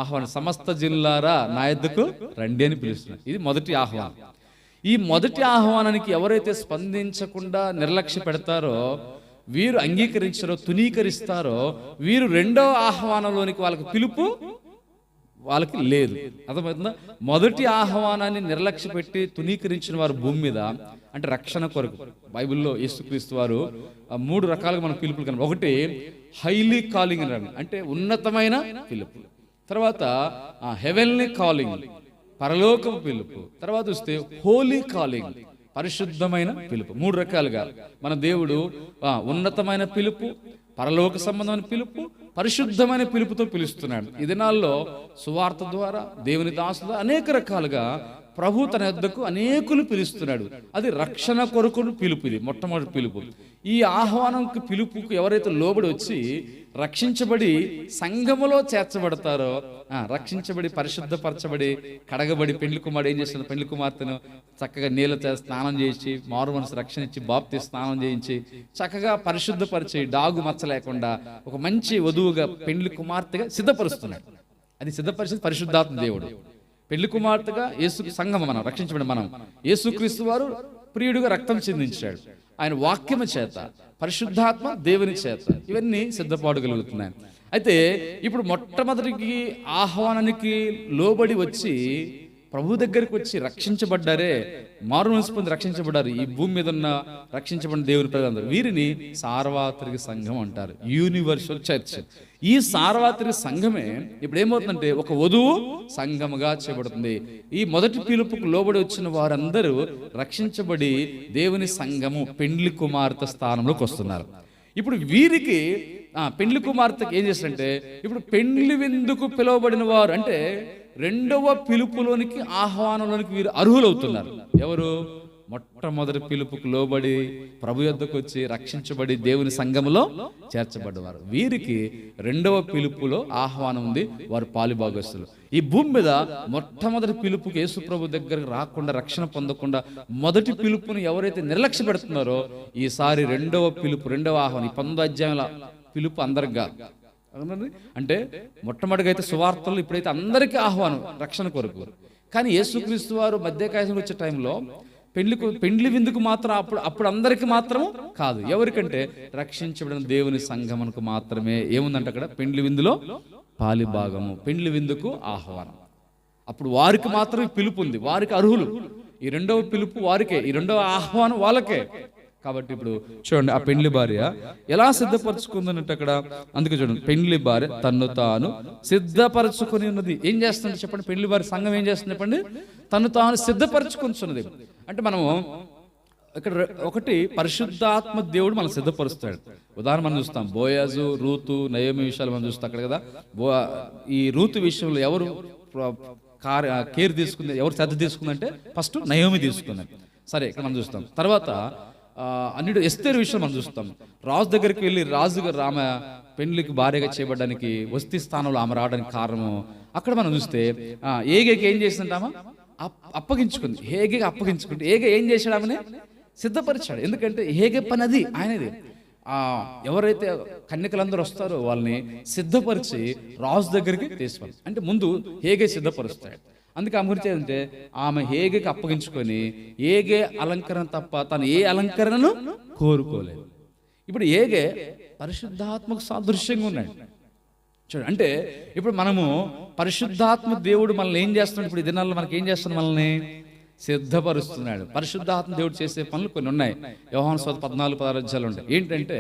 S1: ఆహ్వానం, సమస్త జిల్లారా నా యొద్దకు రండి అని పిలుస్తున్నాడు. ఇది మొదటి ఆహ్వానం. ఈ మొదటి ఆహ్వానానికి ఎవరైతే స్పందించకుండా నిర్లక్ష్య పెడతారో, వీరు అంగీకరించారో, తునీకరిస్తారో, వీరు 2వ ఆహ్వానంలోనికి వాళ్ళకి పిలుపు వాళ్ళకి లేదు. అర్థమవుతుందా? మొదటి ఆహ్వానాన్ని నిర్లక్ష్య పెట్టి తునీకరించిన వారు భూమి మీద, అంటే రక్షణ కొరకు బైబిల్లో యేసుక్రీస్తు వారు 3 రకాలుగా మనకు పిలుపులు కనుక, ఒకటి హైలీ కాలింగ్ అని, అంటే ఉన్నతమైన పిలుపు. తర్వాత హెవెన్లీ కాలింగ్, పరలోకపు పిలుపు. తర్వాత వస్తే హోలీ కాలింగ్, పరిశుద్ధమైన పిలుపు. 3 రకాలుగా మన దేవుడు ఉన్నతమైన పిలుపు, పరలోక సంబంధమైన పిలుపు, పరిశుద్ధమైన పిలుపుతో పిలుస్తున్నాడు. ఈ దినాల్లో సువార్త ద్వారా, దేవుని దాసుల అనేక రకాలుగా ప్రభు తన యొద్దకు అనేకులు పిలుస్తున్నాడు. అది రక్షణ కొరకును పిలుపు. ఇది మొట్టమొదటి పిలుపు. ఈ ఆహ్వానంకి పిలుపుకు ఎవరైతే లోబడి వచ్చి రక్షించబడి సంఘములో చేర్చబడతారో, రక్షించబడి పరిశుద్ధపరచబడి కడగబడి, పెండ్లి కుమారుడు ఏం చేస్తున్నారు, పెండ్లి కుమార్తెను చక్కగా నీళ్ళతో స్నానం చేయించి, మారు మనసు రక్షణ ఇచ్చి, బాప్తి స్నానం చేయించి చక్కగా పరిశుద్ధపరిచి, డాగు మచ్చ లేకుండా ఒక మంచి వధువుగా పెండ్లి కుమార్తెగా సిద్ధపరుస్తున్నాడు. అది సిద్ధపరిచేది పరిశుద్ధాత్మ దేవుడు. పెళ్లి కుమార్తెగా యేసు సంఘం మనం రక్షించబడి, మనం యేసుక్రీస్తు వారు ప్రియుడిగా రక్తం చెందించాడు. ఆయన వాక్యము చేత, పరిశుద్ధాత్మ దేవుని చేత ఇవన్నీ సిద్ధపాటుగలుగుతున్నాయి. అయితే ఇప్పుడు మొట్టమొదటికి ఆహ్వానానికి లోబడి వచ్చి ప్రభు దగ్గరికి వచ్చి రక్షించబడ్డారే, మారు మనసు పొంది రక్షించబడ్డారు, ఈ భూమి మీద ఉన్న రక్షించబడిన దేవుని ప్రజలందరూ, వీరిని సార్వత్రిక సంఘం అంటారు, యూనివర్సల్ చర్చ్. ఈ సార్వత్రిక సంఘమే ఇప్పుడు ఏమవుతుందంటే ఒక వధువు సంఘముగా చేయబడుతుంది. ఈ మొదటి పిలుపుకు లోబడి వచ్చిన వారందరూ రక్షించబడి దేవుని సంఘము, పెండ్లి కుమార్తె స్థానంలోకి వస్తున్నారు. ఇప్పుడు వీరికి పెండ్లి కుమార్తెకి ఏం చేస్తారంటే, ఇప్పుడు పెండ్లి విందుకు పిలువబడిన వారు, అంటే రెండవ పిలుపులోనికి, ఆహ్వానంలోనికి వీరు అర్హులవుతున్నారు. ఎవరు? మొట్టమొదటి పిలుపుకు లోబడి ప్రభు యొద్దకు వచ్చి రక్షించబడి దేవుని సంఘములో చేర్చబడ్డవారు. వీరికి రెండవ పిలుపులో ఆహ్వానం ఉంది, వారు పాలుభాగస్తులు. ఈ భూమి మీద మొట్టమొదటి పిలుపుకి యేసు ప్రభు దగ్గరకు రాకుండా, రక్షణ పొందకుండా మొదటి పిలుపుని ఎవరైతే నిర్లక్ష్య పెడుతున్నారో, ఈసారి రెండవ పిలుపు, రెండవ ఆహ్వానం, 19 అధ్యాయాల పిలుపు అందరిగా. అంటే మొట్టమొదటిగా అయితే సువార్తలు ఇప్పుడైతే అందరికీ ఆహ్వానం రక్షణ కొరకు. కానీ యేసుక్రీస్తు వారు మధ్యకాలం వచ్చే టైంలో పెండ్లి విందుకు మాత్రం అప్పుడు అందరికి మాత్రం కాదు. ఎవరికంటే రక్షించబడిన దేవుని సంఘమునకు మాత్రమే ఏముందంటే అక్కడ పెండ్లి విందులో పాలిభాగము, పెండ్లి విందుకు ఆహ్వానం. అప్పుడు వారికి మాత్రమే పిలుపు ఉంది, వారికి అర్హులు. ఈ రెండవ పిలుపు వారికే, ఈ రెండవ ఆహ్వానం వాళ్ళకే. కాబట్టి ఇప్పుడు చూడండి, ఆ పెండ్లి భార్య ఎలా సిద్ధపరచుకుందనంటే అక్కడ, అందుకే చూడండి, పెండ్లి భార్య తన్ను తాను సిద్ధపరచుకొని ఉన్నది. ఏం చేస్తుంది చెప్పండి? పెండ్లి భార్య సంఘం ఏం చేస్తుంది చెప్పండి? తను తాను సిద్ధపరచుకుంటున్నది. అంటే మనము ఇక్కడ ఒకటి, పరిశుద్ధాత్మ దేవుడు మనం సిద్ధపరుస్తాడు. ఉదాహరణ మనం చూస్తాం, బోయాజు, రూతు, నయోమి విషయాలు మనం చూస్తాం అక్కడ కదా. ఈ రూతు విషయంలో ఎవరు కేర్ తీసుకుంది, ఎవరు శ్రద్ధ తీసుకుందంటే ఫస్ట్ నయోమి తీసుకుంది. సరే, ఇక్కడ మనం చూస్తాం. తర్వాత అన్నిటి ఎస్తేరు విషయం మనం చూస్తాం. రాజు దగ్గరికి వెళ్ళి రాజుగా ఆమె పెండ్లికి భార్యగా చేయబడడానికి, వస్తీ స్థానంలో ఆమె రావడానికి కారణము అక్కడ మనం చూస్తే, ఏగేకి ఏం చేసిందామా? అప్పగించుకుంది. హేగే అప్పగించుకుంటే ఏగే ఏం చేశాడు? ఆమెనే సిద్ధపరిచాడు. ఎందుకంటే హేగే పని అది ఆయనది. ఎవరైతే కన్యకలందరూ వస్తారో వాళ్ళని సిద్ధపరిచి రాజు దగ్గరికి తీసుకొని, అంటే ముందు హేగే సిద్ధపరుస్తాడు. అందుకే ఆమె గురించి ఏంటంటే, ఆమె హేగకి అప్పగించుకొని ఏగే అలంకరణ తప్ప తను ఏ అలంకరణను కోరుకోలేదు. ఇప్పుడు ఏగే పరిశుద్ధాత్మకు సాదృశ్యంగా ఉన్నాడు. చూడండి, అంటే ఇప్పుడు మనము పరిశుద్ధాత్మ దేవుడు మనల్ని ఏం చేస్తున్నాడు? ఇప్పుడు ఈ దినాల్లో మనకి ఏం చేస్తున్నాడు? మనల్ని సిద్ధపరుస్తున్నాడు. పరిశుద్ధాత్మ దేవుడు చేసే పనులు కొన్ని ఉన్నాయి. యోహాను సువార్త 14-16 అధ్యాయాలు ఉంటాయి. ఏంటంటే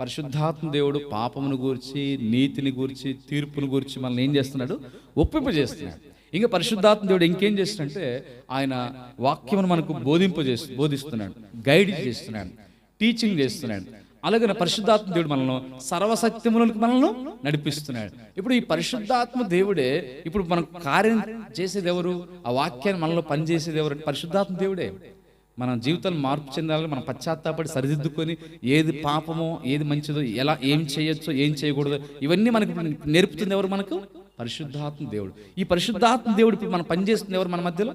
S1: పరిశుద్ధాత్మ దేవుడు పాపమును గూర్చి, నీతిని గూర్చి, తీర్పును గూర్చి మనల్ని ఏం చేస్తున్నాడు? ఒప్పింపజేస్తున్నాడు. ఇంకా పరిశుద్ధాత్మ దేవుడు ఇంకేం చేస్తున్నాడంటే, ఆయన వాక్యమును మనకు బోధిస్తున్నాడు, గైడ్ చేస్తున్నాడు, టీచింగ్ చేస్తున్నాడు. అలాగే పరిశుద్ధాత్మ దేవుడు మనల్ని సర్వసత్యములకు మనల్ని నడిపిస్తున్నాడు. ఇప్పుడు ఈ పరిశుద్ధాత్మ దేవుడే ఇప్పుడు మనకు కార్యం చేసేది ఎవరు? ఆ వాక్యాన్ని మనలో పనిచేసేది ఎవరు? పరిశుద్ధాత్మ దేవుడే. మన జీవితాలు మార్పు చెందాలని, మనం పశ్చాత్తాపడి సరిదిద్దుకొని, ఏది పాపమో, ఏది మంచిదో, ఎలా ఏం చేయొచ్చో, ఏం చేయకూడదో, ఇవన్నీ మనకి నేర్పుతుంది ఎవరు? మనకు పరిశుద్ధాత్మ దేవుడు. ఈ పరిశుద్ధాత్మ దేవుడు ఇప్పుడు మనం పనిచేస్తుంది ఎవరు మన మధ్యలో?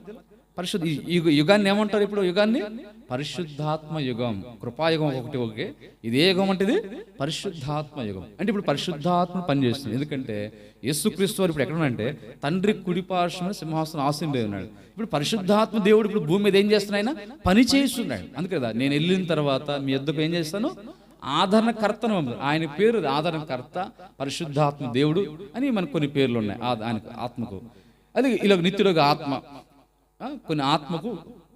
S1: పరిశుద్ధ యుగాన్ని ఏమంటారు? ఇప్పుడు యుగాన్ని పరిశుద్ధాత్మ యుగం, కృపాయుగం ఒకటి. ఓకే, ఇది ఏ యుగం అంటే? ఇది పరిశుద్ధాత్మ యుగం. అంటే ఇప్పుడు పరిశుద్ధాత్మ పనిచేస్తుంది. ఎందుకంటే యేసుక్రీస్తు వారు ఇప్పుడు ఎక్కడున్నాడంటే తండ్రి కుడిపార్శ్వన సింహాసనం ఆసీనుడై ఉన్నాడు. ఇప్పుడు పరిశుద్ధాత్మ దేవుడు ఇప్పుడు భూమి మీద ఏం చేస్తున్నాడు? ఆయన పని చేస్తున్నాడు. అందుకే కదా, నేను వెళ్ళిన తర్వాత మీ యొద్దకు ఏం చేస్తాను? ఆదరణకర్తను ఆయన పేరు ఆదరణకర్త, పరిశుద్ధాత్మ దేవుడు అని మనకు కొన్ని పేర్లు ఉన్నాయి ఆయన ఆత్మకు. అది ఇలా నిత్యుడుగా ఆత్మ. కొన్ని ఆత్మకు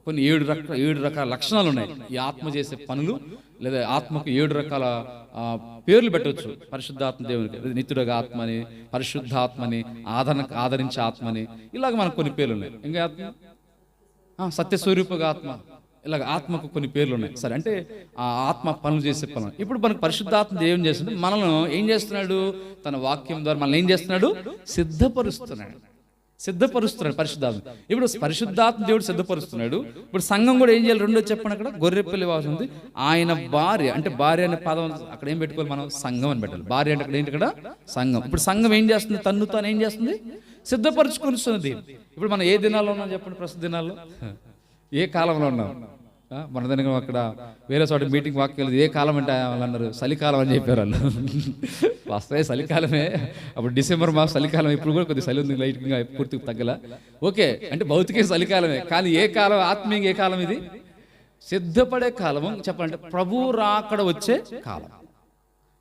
S1: కొన్ని 7 రకాల లక్షణాలు ఉన్నాయి. ఈ ఆత్మ చేసే పనులు లేదా ఆత్మకు 7 రకాల పేర్లు పెట్టవచ్చు. పరిశుద్ధాత్మ దేవునికి నిత్యుడుగా ఆత్మని, పరిశుద్ధాత్మని, ఆదరించే ఆత్మని, ఇలాగ మనకు కొన్ని పేర్లు ఉన్నాయి. ఇంకా ఆత్మ సత్యస్వరూపగా ఆత్మ, ఇలాగ ఆత్మకు కొన్ని పేర్లు ఉన్నాయి. సరే, అంటే ఆ ఆత్మ పనులు చేసే పనులు. ఇప్పుడు మనకు పరిశుద్ధాత్మ ఏం చేస్తున్నాడు? మనల్ని ఏం చేస్తున్నాడు? తన వాక్యం ద్వారా మనల్ని ఏం చేస్తున్నాడు? సిద్ధపరుస్తున్నాడు పరిశుద్ధాత్మ. ఇప్పుడు పరిశుద్ధాత్మ దేవుడు సిద్ధపరుస్తున్నాడు. ఇప్పుడు సంఘం కూడా ఏం చేయాలి? రెండో చెప్పండి. అక్కడ గొర్రెపిల్లి వాసం ఉంది. ఆయన భార్య, అంటే భార్య అనే పదం అక్కడ ఏం పెట్టుకోవాలి? మనం సంఘం అని పెట్టాలి. భార్య అంటే అక్కడ ఏంటి? ఇక్కడ సంఘం. ఇప్పుడు సంఘం ఏం చేస్తుంది? తన్ను తాను ఏం చేస్తుంది? సిద్ధపరచుకొనిస్తున్నది. ఇప్పుడు మనం ఏ దినాల్లో ఉన్నాం చెప్పండి? ప్రస్తుత దినాల్లో ఏ కాలంలో ఉన్నాం? మన దగ్గర అక్కడ వేరే చోట మీటింగ్ వాక్యాలు ఏ కాలం అంటే వాళ్ళు అన్నారు చలికాలం అని చెప్పారు వాళ్ళు. వస్తాయి చలికాలమే, అప్పుడు డిసెంబర్ మాసం చలికాలం. ఇప్పుడు కూడా కొద్దిగా చలి ఉంది, లైట్గా పూర్తిగా తగ్గల. ఓకే, అంటే భౌతిక చలికాలమే, కానీ ఏ కాలం? ఆత్మీయంగా ఏ కాలం ఇది? సిద్ధపడే కాలము. చెప్పాలంటే ప్రభు రాకడ వచ్చే కాలం,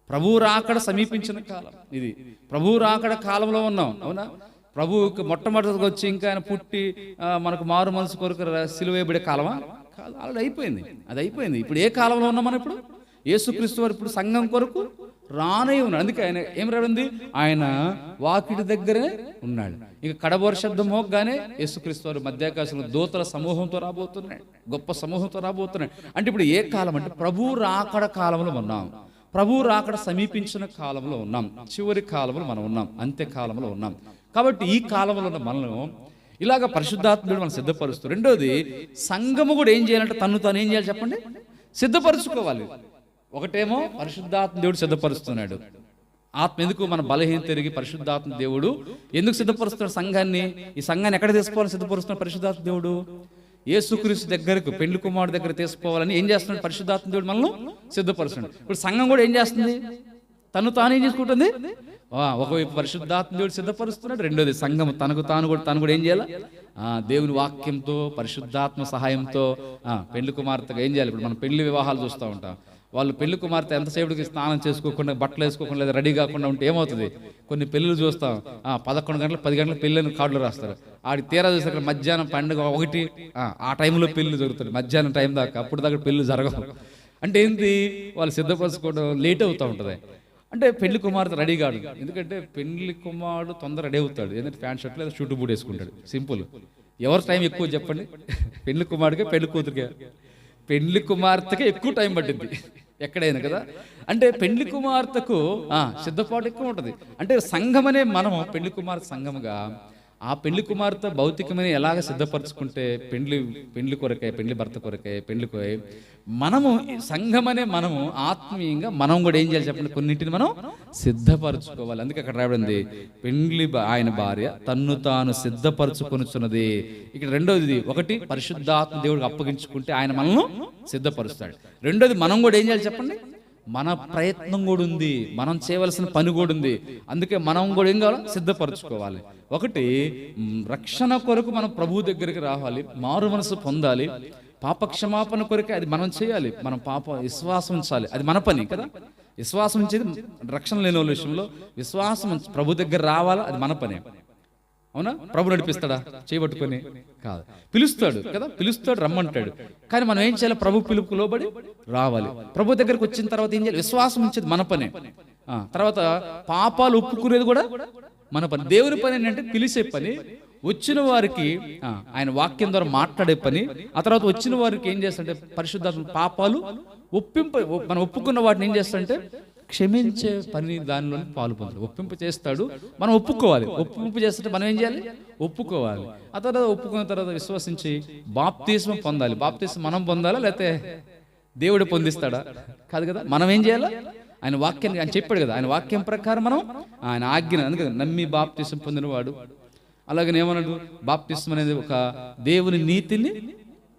S1: ప్రభు రాకడ సమీపించిన కాలం ఇది. ప్రభు రాకడ కాలంలో ఉన్నాం, అవునా? ప్రభువుకి మొట్టమొదటిగా వచ్చి ఇంకా ఆయన పుట్టి మనకు మారు మనసు కొరకు సిలువ వేయబడే కాలమా? కాదు, ఆల్రెడీ అయిపోయింది. అది అయిపోయింది. ఇప్పుడు ఏ కాలంలో ఉన్నాం మనం? ఇప్పుడు యేసుక్రీస్తు వారు ఇప్పుడు సంఘం కొరకు రానే ఉన్నాడు. అందుకే ఆయన ఏం రాడుంది? ఆయన వాకిటి దగ్గరే ఉన్నాడు. ఇక కడబోర శబ్దం మోగ్గానే యేసుక్రీస్తు వారు మధ్యాకాశంలో దూతల సమూహంతో రాబోతున్నాడు, గొప్ప సమూహంతో రాబోతున్నాడు. అంటే ఇప్పుడు ఏ కాలం అంటే ప్రభు రాకడ కాలంలో ఉన్నాం, ప్రభు రాకడ సమీపించిన కాలంలో ఉన్నాం, చివరి కాలంలో మనం ఉన్నాం, అంత్య కాలంలో ఉన్నాం. కాబట్టి ఈ కాలంలో ఉన్న మనల్ని ఇలాగ పరిశుద్ధాత్ముడు మనం సిద్ధపరుస్తూ, రెండోది సంఘము కూడా ఏం చేయాలంటే తను తాను ఏం చేయాలి చెప్పండి? సిద్ధపరచుకోవాలి. ఒకటేమో పరిశుద్ధాత్మ దేవుడు సిద్ధపరుస్తున్నాడు. ఆత్మ ఎందుకు? మన బలహీనత తిరిగి పరిశుద్ధాత్మ దేవుడు ఎందుకు సిద్ధపరుస్తున్నాడు సంఘాన్ని? ఈ సంఘాన్ని ఎక్కడ తీసుకోవాలని సిద్ధపరుస్తున్నాడు పరిశుద్ధాత్మ దేవుడు? యేసుక్రీస్తు దగ్గరకు, పెళ్లి కుమారుడు దగ్గర తీసుకోవాలని ఏం చేస్తున్నాడు? పరిశుద్ధాత్మ దేవుడు మనల్ని సిద్ధపరుస్తున్నాడు. ఇప్పుడు సంఘం కూడా ఏం చేస్తుంది? తను తాను ఏం చేసుకుంటుంది? ఒకవైపు పరిశుద్ధాత్మ దేవుడు సిద్ధపరుస్తున్నాడు, రెండోది సంఘం తను కూడా ఏం చేయాలి? దేవుని వాక్యంతో పరిశుద్ధాత్మ సహాయంతో పెళ్లి కుమార్తెగా ఏం చేయాలి? ఇప్పుడు మనం పెళ్లి వివాహాలు చూస్తూ ఉంటాం. వాళ్ళు పెళ్లి కుమార్తె ఎంతసేపుకి స్నానం చేసుకోకుండా, బట్టలు వేసుకోకుండా, లేదా రెడీ కాకుండా ఉంటే ఏమవుతుంది? కొన్ని పెళ్ళిళ్ళు చూస్తాం, 11 గంటలు 10 గంటలకు పెళ్ళిని కార్డులు రాస్తారు. ఆడికి తీరా చూస్తే అక్కడ మధ్యాహ్నం 12 ఆ టైంలో పెళ్లి జరుగుతుంది, మధ్యాహ్నం టైం దాకా. అప్పుడు దాకా పెళ్లి జరగవు. అంటే ఏంటి? వాళ్ళు సిద్ధపరచుకోవడం లేట్ అవుతూ ఉంటుంది. అంటే పెళ్లి కుమార్తె రెడీ కాదు, ఎందుకంటే పెళ్లి కుమారుడు తొందర రెడీ అవుతాడు. ఏంటంటే ప్యాంట్ షర్ట్ లేదా షూట్ బూట్ వేసుకుంటాడు, సింపుల్. ఎవరు టైం ఎక్కువ చెప్పండి? పెళ్లి కుమారుడికే పెళ్లి కూతురికే? పెళ్లి కుమార్తెకే ఎక్కువ టైం పట్టింది ఎక్కడైనా కదా. అంటే పెళ్లి కుమార్తెకు సిద్ధపాటు ఎక్కువ ఉంటుంది. అంటే సంఘం అనే మనము పెళ్లి కుమార్తె సంఘముగా ఆ పెళ్లి కుమార్తె భౌతికమైన ఎలాగ సిద్ధపరచుకుంటే పెళ్లి కొరకే, పెళ్లి భర్త కొరకే, పెళ్లికి మనము సంఘం అనే మనము ఆత్మీయంగా మనం కూడా ఏం చేయాలి చెప్పండి? కొన్నింటిని మనం సిద్ధపరచుకోవాలి. అందుకే అక్కడ రాబడింది ఆయన భార్య తన్ను తాను సిద్ధపరచుకొనుచున్నది. ఇక్కడ రెండోది, ఒకటి పరిశుద్ధాత్మ దేవుడికి అప్పగించుకుంటే ఆయన మనల్ని సిద్ధపరుస్తాడు. రెండోది మనం కూడా ఏం చేయాలి చెప్పండి? మన ప్రయత్నం కూడా ఉంది, మనం చేయవలసిన పని కూడా ఉంది. అందుకే మనం కూడా ఏం కావాలి? సిద్ధపరచుకోవాలి. ఒకటి, రక్షణ కొరకు మనం ప్రభు దగ్గరికి రావాలి, మారు మనసు పొందాలి. పాప క్షమాపణ కొరకే అది మనం చేయాలి. మనం విశ్వాసం ఉంచాలి, అది మన పని కదా. విశ్వాసం ఉంచేది రక్షణ లేని వాళ్ళ విషయంలో విశ్వాసం ప్రభు దగ్గర రావాలా, అది మన పని. అవునా? ప్రభు నడిపిస్తాడా చేయబట్టుకొని? కాదు, పిలుస్తాడు కదా, పిలుస్తాడు, రమ్మంటాడు. కానీ మనం ఏం చేయాలి? ప్రభు పిలుపుకు లోబడి రావాలి. ప్రభు దగ్గరకు వచ్చిన తర్వాత ఏం చేయాలి? విశ్వాసం ఉంచేది మన పని. తర్వాత పాపాలు ఒప్పుకునేది కూడా మన పని. దేవుని పని ఏంటంటే పిలిచే పని, వచ్చిన వారికి ఆయన వాక్యం ద్వారా మాట్లాడే పని. ఆ తర్వాత వచ్చిన వారికి ఏం చేస్తాడంటే పరిశుద్ధాత్మ పాపాలు మనం ఒప్పుకున్న వాటిని ఏం చేస్తాడంటే క్షమించే పని, దానిలో పాలు పొందాలి. ఒప్పింపు చేస్తాడు, మనం ఒప్పుకోవాలి. ఒప్పింపు చేస్తుంటే మనం ఏం చేయాలి? ఒప్పుకోవాలి. ఆ తర్వాత ఒప్పుకున్న తర్వాత విశ్వసించి బాప్తిస్మం పొందాలి. బాప్తిస్మం మనం పొందాలా లేకపోతే దేవుడు పొందిస్తాడా? కాదు కదా. మనం ఏం చేయాలి? ఆయన వాక్యాన్ని ఆయన చెప్పాడు కదా, ఆయన వాక్యం ప్రకారం మనం ఆయన ఆజ్ఞ, అందుకే నమ్మి బాప్తిస్మం పొందినవాడు. అలాగనే ఏమన్నాడు? బాప్తిస్మం అనేది ఒక దేవుని నీతిని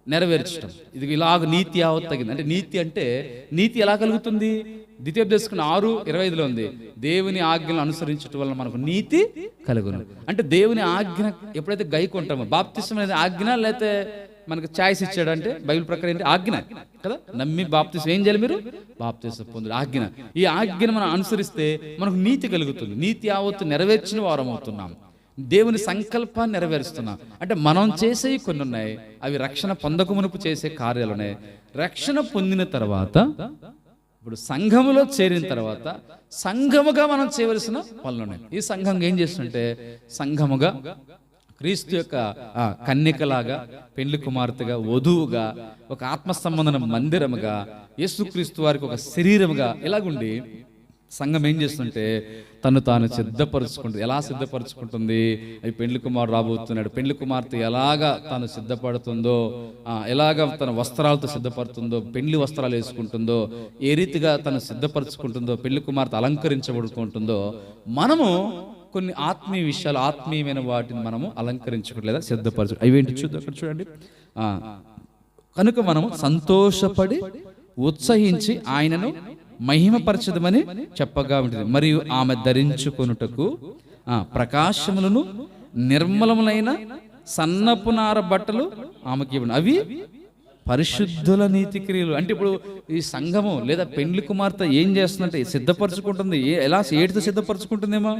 S1: నెరవేర్చడం. ఇది ఇలాగ నీతి యావత్ తగింది. అంటే నీతి అంటే నీతి ఎలా కలుగుతుంది? ద్వితీయోపదేశం 6:25 ఉంది, దేవుని ఆజ్ఞలను అనుసరించడం వల్ల మనకు నీతి కలుగును. అంటే దేవుని ఆజ్ఞ ఎప్పుడైతే గైకొంటామో, బాప్తిస్మం అనేది ఆజ్ఞ లేకపోతే మనకు ఛాయిస్ ఇచ్చాడంటే బైబిల్ ప్రకారం ఏంటి? ఆజ్ఞ కదా. నమ్మి బాప్తిసం ఏం చేయాలి? మీరు బాప్తిసం పొందుడు ఆజ్ఞ. ఈ ఆజ్ఞను మనం అనుసరిస్తే మనకు నీతి కలుగుతుంది. నీతి యావత్తు నెరవేర్చిన వారం అవుతున్నాం. దేవుని సంకల్పాన్ని నెరవేరుస్తున్నాం. అంటే మనం చేసేవి కొన్ని ఉన్నాయి, అవి రక్షణ పొందక మునుపు చేసే కార్యాలు ఉన్నాయి. రక్షణ పొందిన తర్వాత ఇప్పుడు సంఘములో చేరిన తర్వాత సంఘముగా మనం చేయవలసిన పనులు ఉన్నాయి. ఈ సంఘం ఏం చేస్తుంటే సంఘముగా క్రీస్తు యొక్క కన్యకలాగా, పెండ్లి కుమార్తెగా, వధువుగా, ఒక ఆత్మ సంబంధన మందిరముగా, యేసుక్రీస్తు వారికి ఒక శరీరముగా ఇలాగుండి సంఘం ఏం చేస్తుంటే తను తాను సిద్ధపరుచుకుంటుంది. ఎలా సిద్ధపరుచుకుంటుంది? అవి పెండ్లి కుమారుడు రాబోతున్నాడు, పెండ్లి కుమార్తె ఎలాగా తాను సిద్ధపడుతుందో, ఎలాగ తన వస్త్రాలతో సిద్ధపడుతుందో, పెండ్లి వస్త్రాలు వేసుకుంటుందో, ఏ రీతిగా తను సిద్ధపరుచుకుంటుందో, పెండ్లి కుమార్తె అలంకరించబడుకుంటుందో, మనము కొన్ని ఆత్మీయ విషయాలు, ఆత్మీయమైన వాటిని మనము అలంకరించుకోలేదా సిద్ధపరచు. అవేంటి చూద్దాం. అక్కడ చూడండి. కనుక మనము సంతోషపడి ఉత్సహించి ఆయనను మహిమపరచదమని చెప్పగా ఉంటుంది. మరియు ఆమె ధరించుకొనుటకు ప్రకాశములను నిర్మలములైన సన్నపు నార బట్టలు ఆమెకి ఇవ్వండి. అవి పరిశుద్ధుల నీతి క్రియలు. అంటే ఇప్పుడు ఈ సంఘము లేదా పెండ్లి కుమార్తె ఏం చేస్తుందంటే సిద్ధపరచుకుంటుంది. ఎలా ఏటితో సిద్ధపరచుకుంటుందేమో?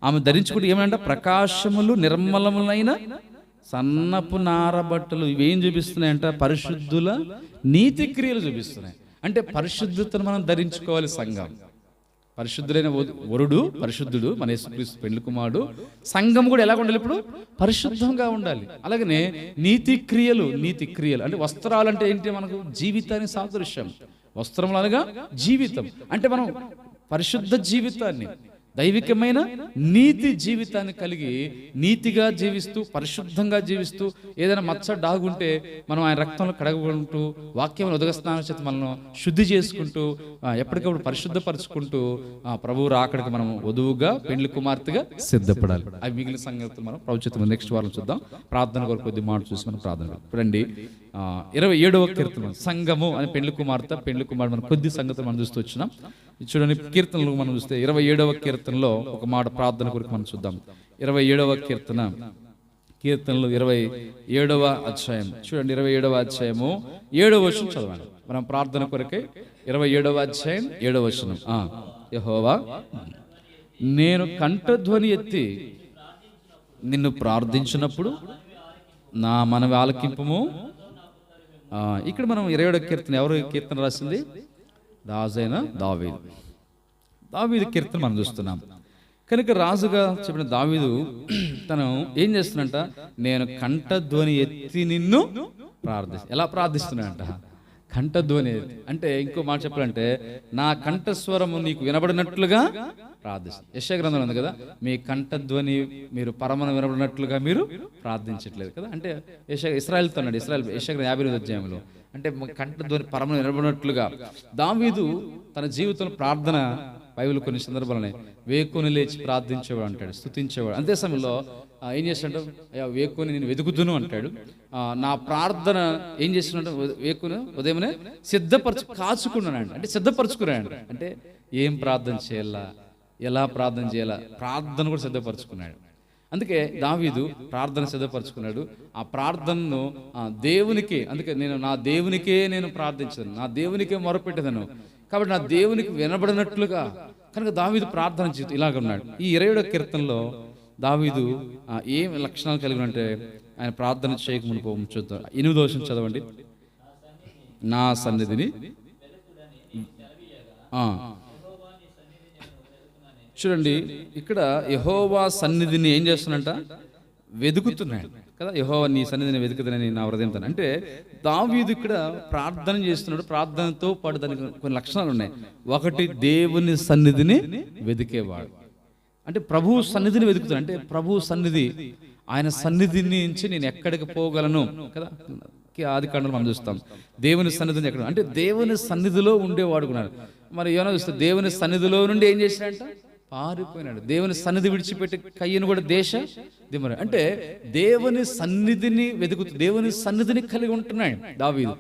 S1: ఆమె ధరించుకుంటే ఏమంటే ప్రకాశములు నిర్మలములైన సన్నపు నార బట్టలు. ఇవేం చూపిస్తున్నాయంట? పరిశుద్ధుల నీతి క్రియలు చూపిస్తున్నాయి. అంటే పరిశుద్ధతను మనం ధరించుకోవాలి. సంఘం పరిశుద్ధులైన వరుడు పరిశుద్ధుడు, మన యేసుక్రీస్తు పెండ్లి కుమారుడు. సంఘం కూడా ఎలా ఉండాలి? ఇప్పుడు పరిశుద్ధంగా ఉండాలి. అలాగనే నీతి క్రియలు అంటే వస్త్రాలు అంటే ఏంటి? మనకు జీవితానికి సాదృశ్యం. వస్త్రములు అనగా జీవితం. అంటే మనం పరిశుద్ధ జీవితాన్ని, దైవికమైన నీతి జీవితాన్ని కలిగి నీతిగా జీవిస్తూ, పరిశుద్ధంగా జీవిస్తూ, ఏదైనా మచ్చ డాగుంటే మనం ఆయన రక్తంలో కడగకుంటూ, వాక్యం ఉదక స్నానం చేత మనం శుద్ధి చేసుకుంటూ, ఎప్పటికప్పుడు పరిశుద్ధపరచుకుంటూ ప్రభువు రాకడికి మనం వధువుగా, పెండ్లి కుమార్తెగా సిద్ధపడాలి. అవి మిగిలిన సంగతులు మనం ప్రభుత్వం నెక్స్ట్ వారం చూద్దాం. ప్రార్థన కొరకు కొద్ది మాట చూసి మనం ప్రార్థన. ఇప్పుడండి 27వ కీర్తన సంఘము అని పెండ్లి కుమార్తె, పెండ్లి కుమారుడు, మనం కొద్ది సంగతులు మనం చూస్తూ వచ్చినాం. చూడండి, కీర్తనలు మనం చూస్తే 27వ కీర్తనలో ఒక మాట ప్రార్థన కొరకు మనం చూద్దాం. 27వ కీర్తనలు 27వ అధ్యాయం చూడండి. 27వ అధ్యాయము 7వ వచనం చదవండి. మనం ప్రార్థన కొరకే 27వ అధ్యాయం 7వ వచనం. యెహోవా, నేను కంఠధ్వని ఎత్తి నిన్ను ప్రార్థించినప్పుడు నా మనవి ఆలకింపుము. ఇక్కడ మనం 27వ కీర్తన, ఎవరు కీర్తన రాసింది? రాజైన దావీదు కీర్తన మనం చూస్తున్నాం. కనుక రాజుగా చెప్పిన దావీదు తను ఏం చేస్తున్నంట? నేను కంఠధ్వని ఎత్తి నిన్ను ఎలా ప్రార్థిస్తున్నాడంట? కంఠధ్వని ఎత్తి అంటే ఇంకో మాట చెప్పాలంటే నా కంఠస్వరము నీకు వినబడినట్లుగా ప్రార్థిస్తుంది. యెషయా గ్రంథంలో ఉంది కదా, మీ కంఠధ్వని మీరు పరమను వినబడినట్లుగా మీరు ప్రార్థించట్లేదు కదా. అంటే ఇశ్రాయేలుతో అన్నాడు. యెషయా 58వ అధ్యాయంలో అంటే కంఠధ్వని పరమను వినబడినట్లుగా దావీదు తన జీవితంలో ప్రార్థన, బైబిల్ కొన్ని సందర్భాలనే వేకుని లేచి ప్రార్థించేవాడు అంటాడు, స్తుతించేవాడు. అంతే సమయంలో ఏం చేస్తాడు? అయ్యా వేకుని నేను వెతుకుతును అంటాడు. నా ప్రార్థన ఏం చేస్తున్నాడు? వేకుని ఉదయమే కాచుకున్నాడు. అంటే సిద్ధపరచుకున్నాడు. అంటే ఏం ప్రార్థన చేయాలా, ఎలా ప్రార్థన చేయాలా, ప్రార్థన కూడా సిద్ధపరచుకున్నాడు. అందుకే దావీదు ప్రార్థన సిద్ధపరచుకున్నాడు. ఆ ప్రార్థనను దేవునికి, అందుకే నా దేవునికే నేను ప్రార్థించాను, నా దేవునికే మొరపెట్టేదను, కాబట్టి నా దేవునికి వినబడినట్లుగా. కనుక దావీదు ప్రార్థన చేస్తూ ఇలాగ ఉన్నాడు. ఈ 27వ కీర్తనలో దావీదు ఏం లక్షణాలు కలిగి అంటే ఆయన ప్రార్థన చేయకమునుపు చూద్దాం. 8వ వచనం చదవండి. నా సన్నిధిని చూడండి, ఇక్కడ యెహోవా సన్నిధిని ఏం చేస్తున్నట? వెతుకుతున్నాడు కదా. యెహోవా నీ సన్నిధిని వెతుకుతానని నా హృదయం. అంటే దావీదు ఇక్కడ ప్రార్థన చేస్తున్నాడు. ప్రార్థనతో పాటు దానికి కొన్ని లక్షణాలు ఉన్నాయి. ఒకటి, దేవుని సన్నిధిని వెతికేవాడు. అంటే ప్రభువు సన్నిధిని వెతుకుతున్నాడు. అంటే ప్రభువు సన్నిధి, ఆయన సన్నిధి నుంచి నేను ఎక్కడికి పోగలను కదా. ఆదికాండంలో మనం చూస్తాం దేవుని సన్నిధిని ఎక్కడ, అంటే దేవుని సన్నిధిలో ఉండేవాడు కూడా. మరి ఏమైనా చూస్తే దేవుని సన్నిధిలో నుండి ఏం చేశాడంట? పారిపోయినాడు. దేవుని సన్నిధి విడిచిపెట్టి కయ్యను కూడా అంటే దేవుని సన్నిధిని వెతుకుతూ దేవుని సన్నిధిని కలిగి ఉంటున్నాడు దావీదు.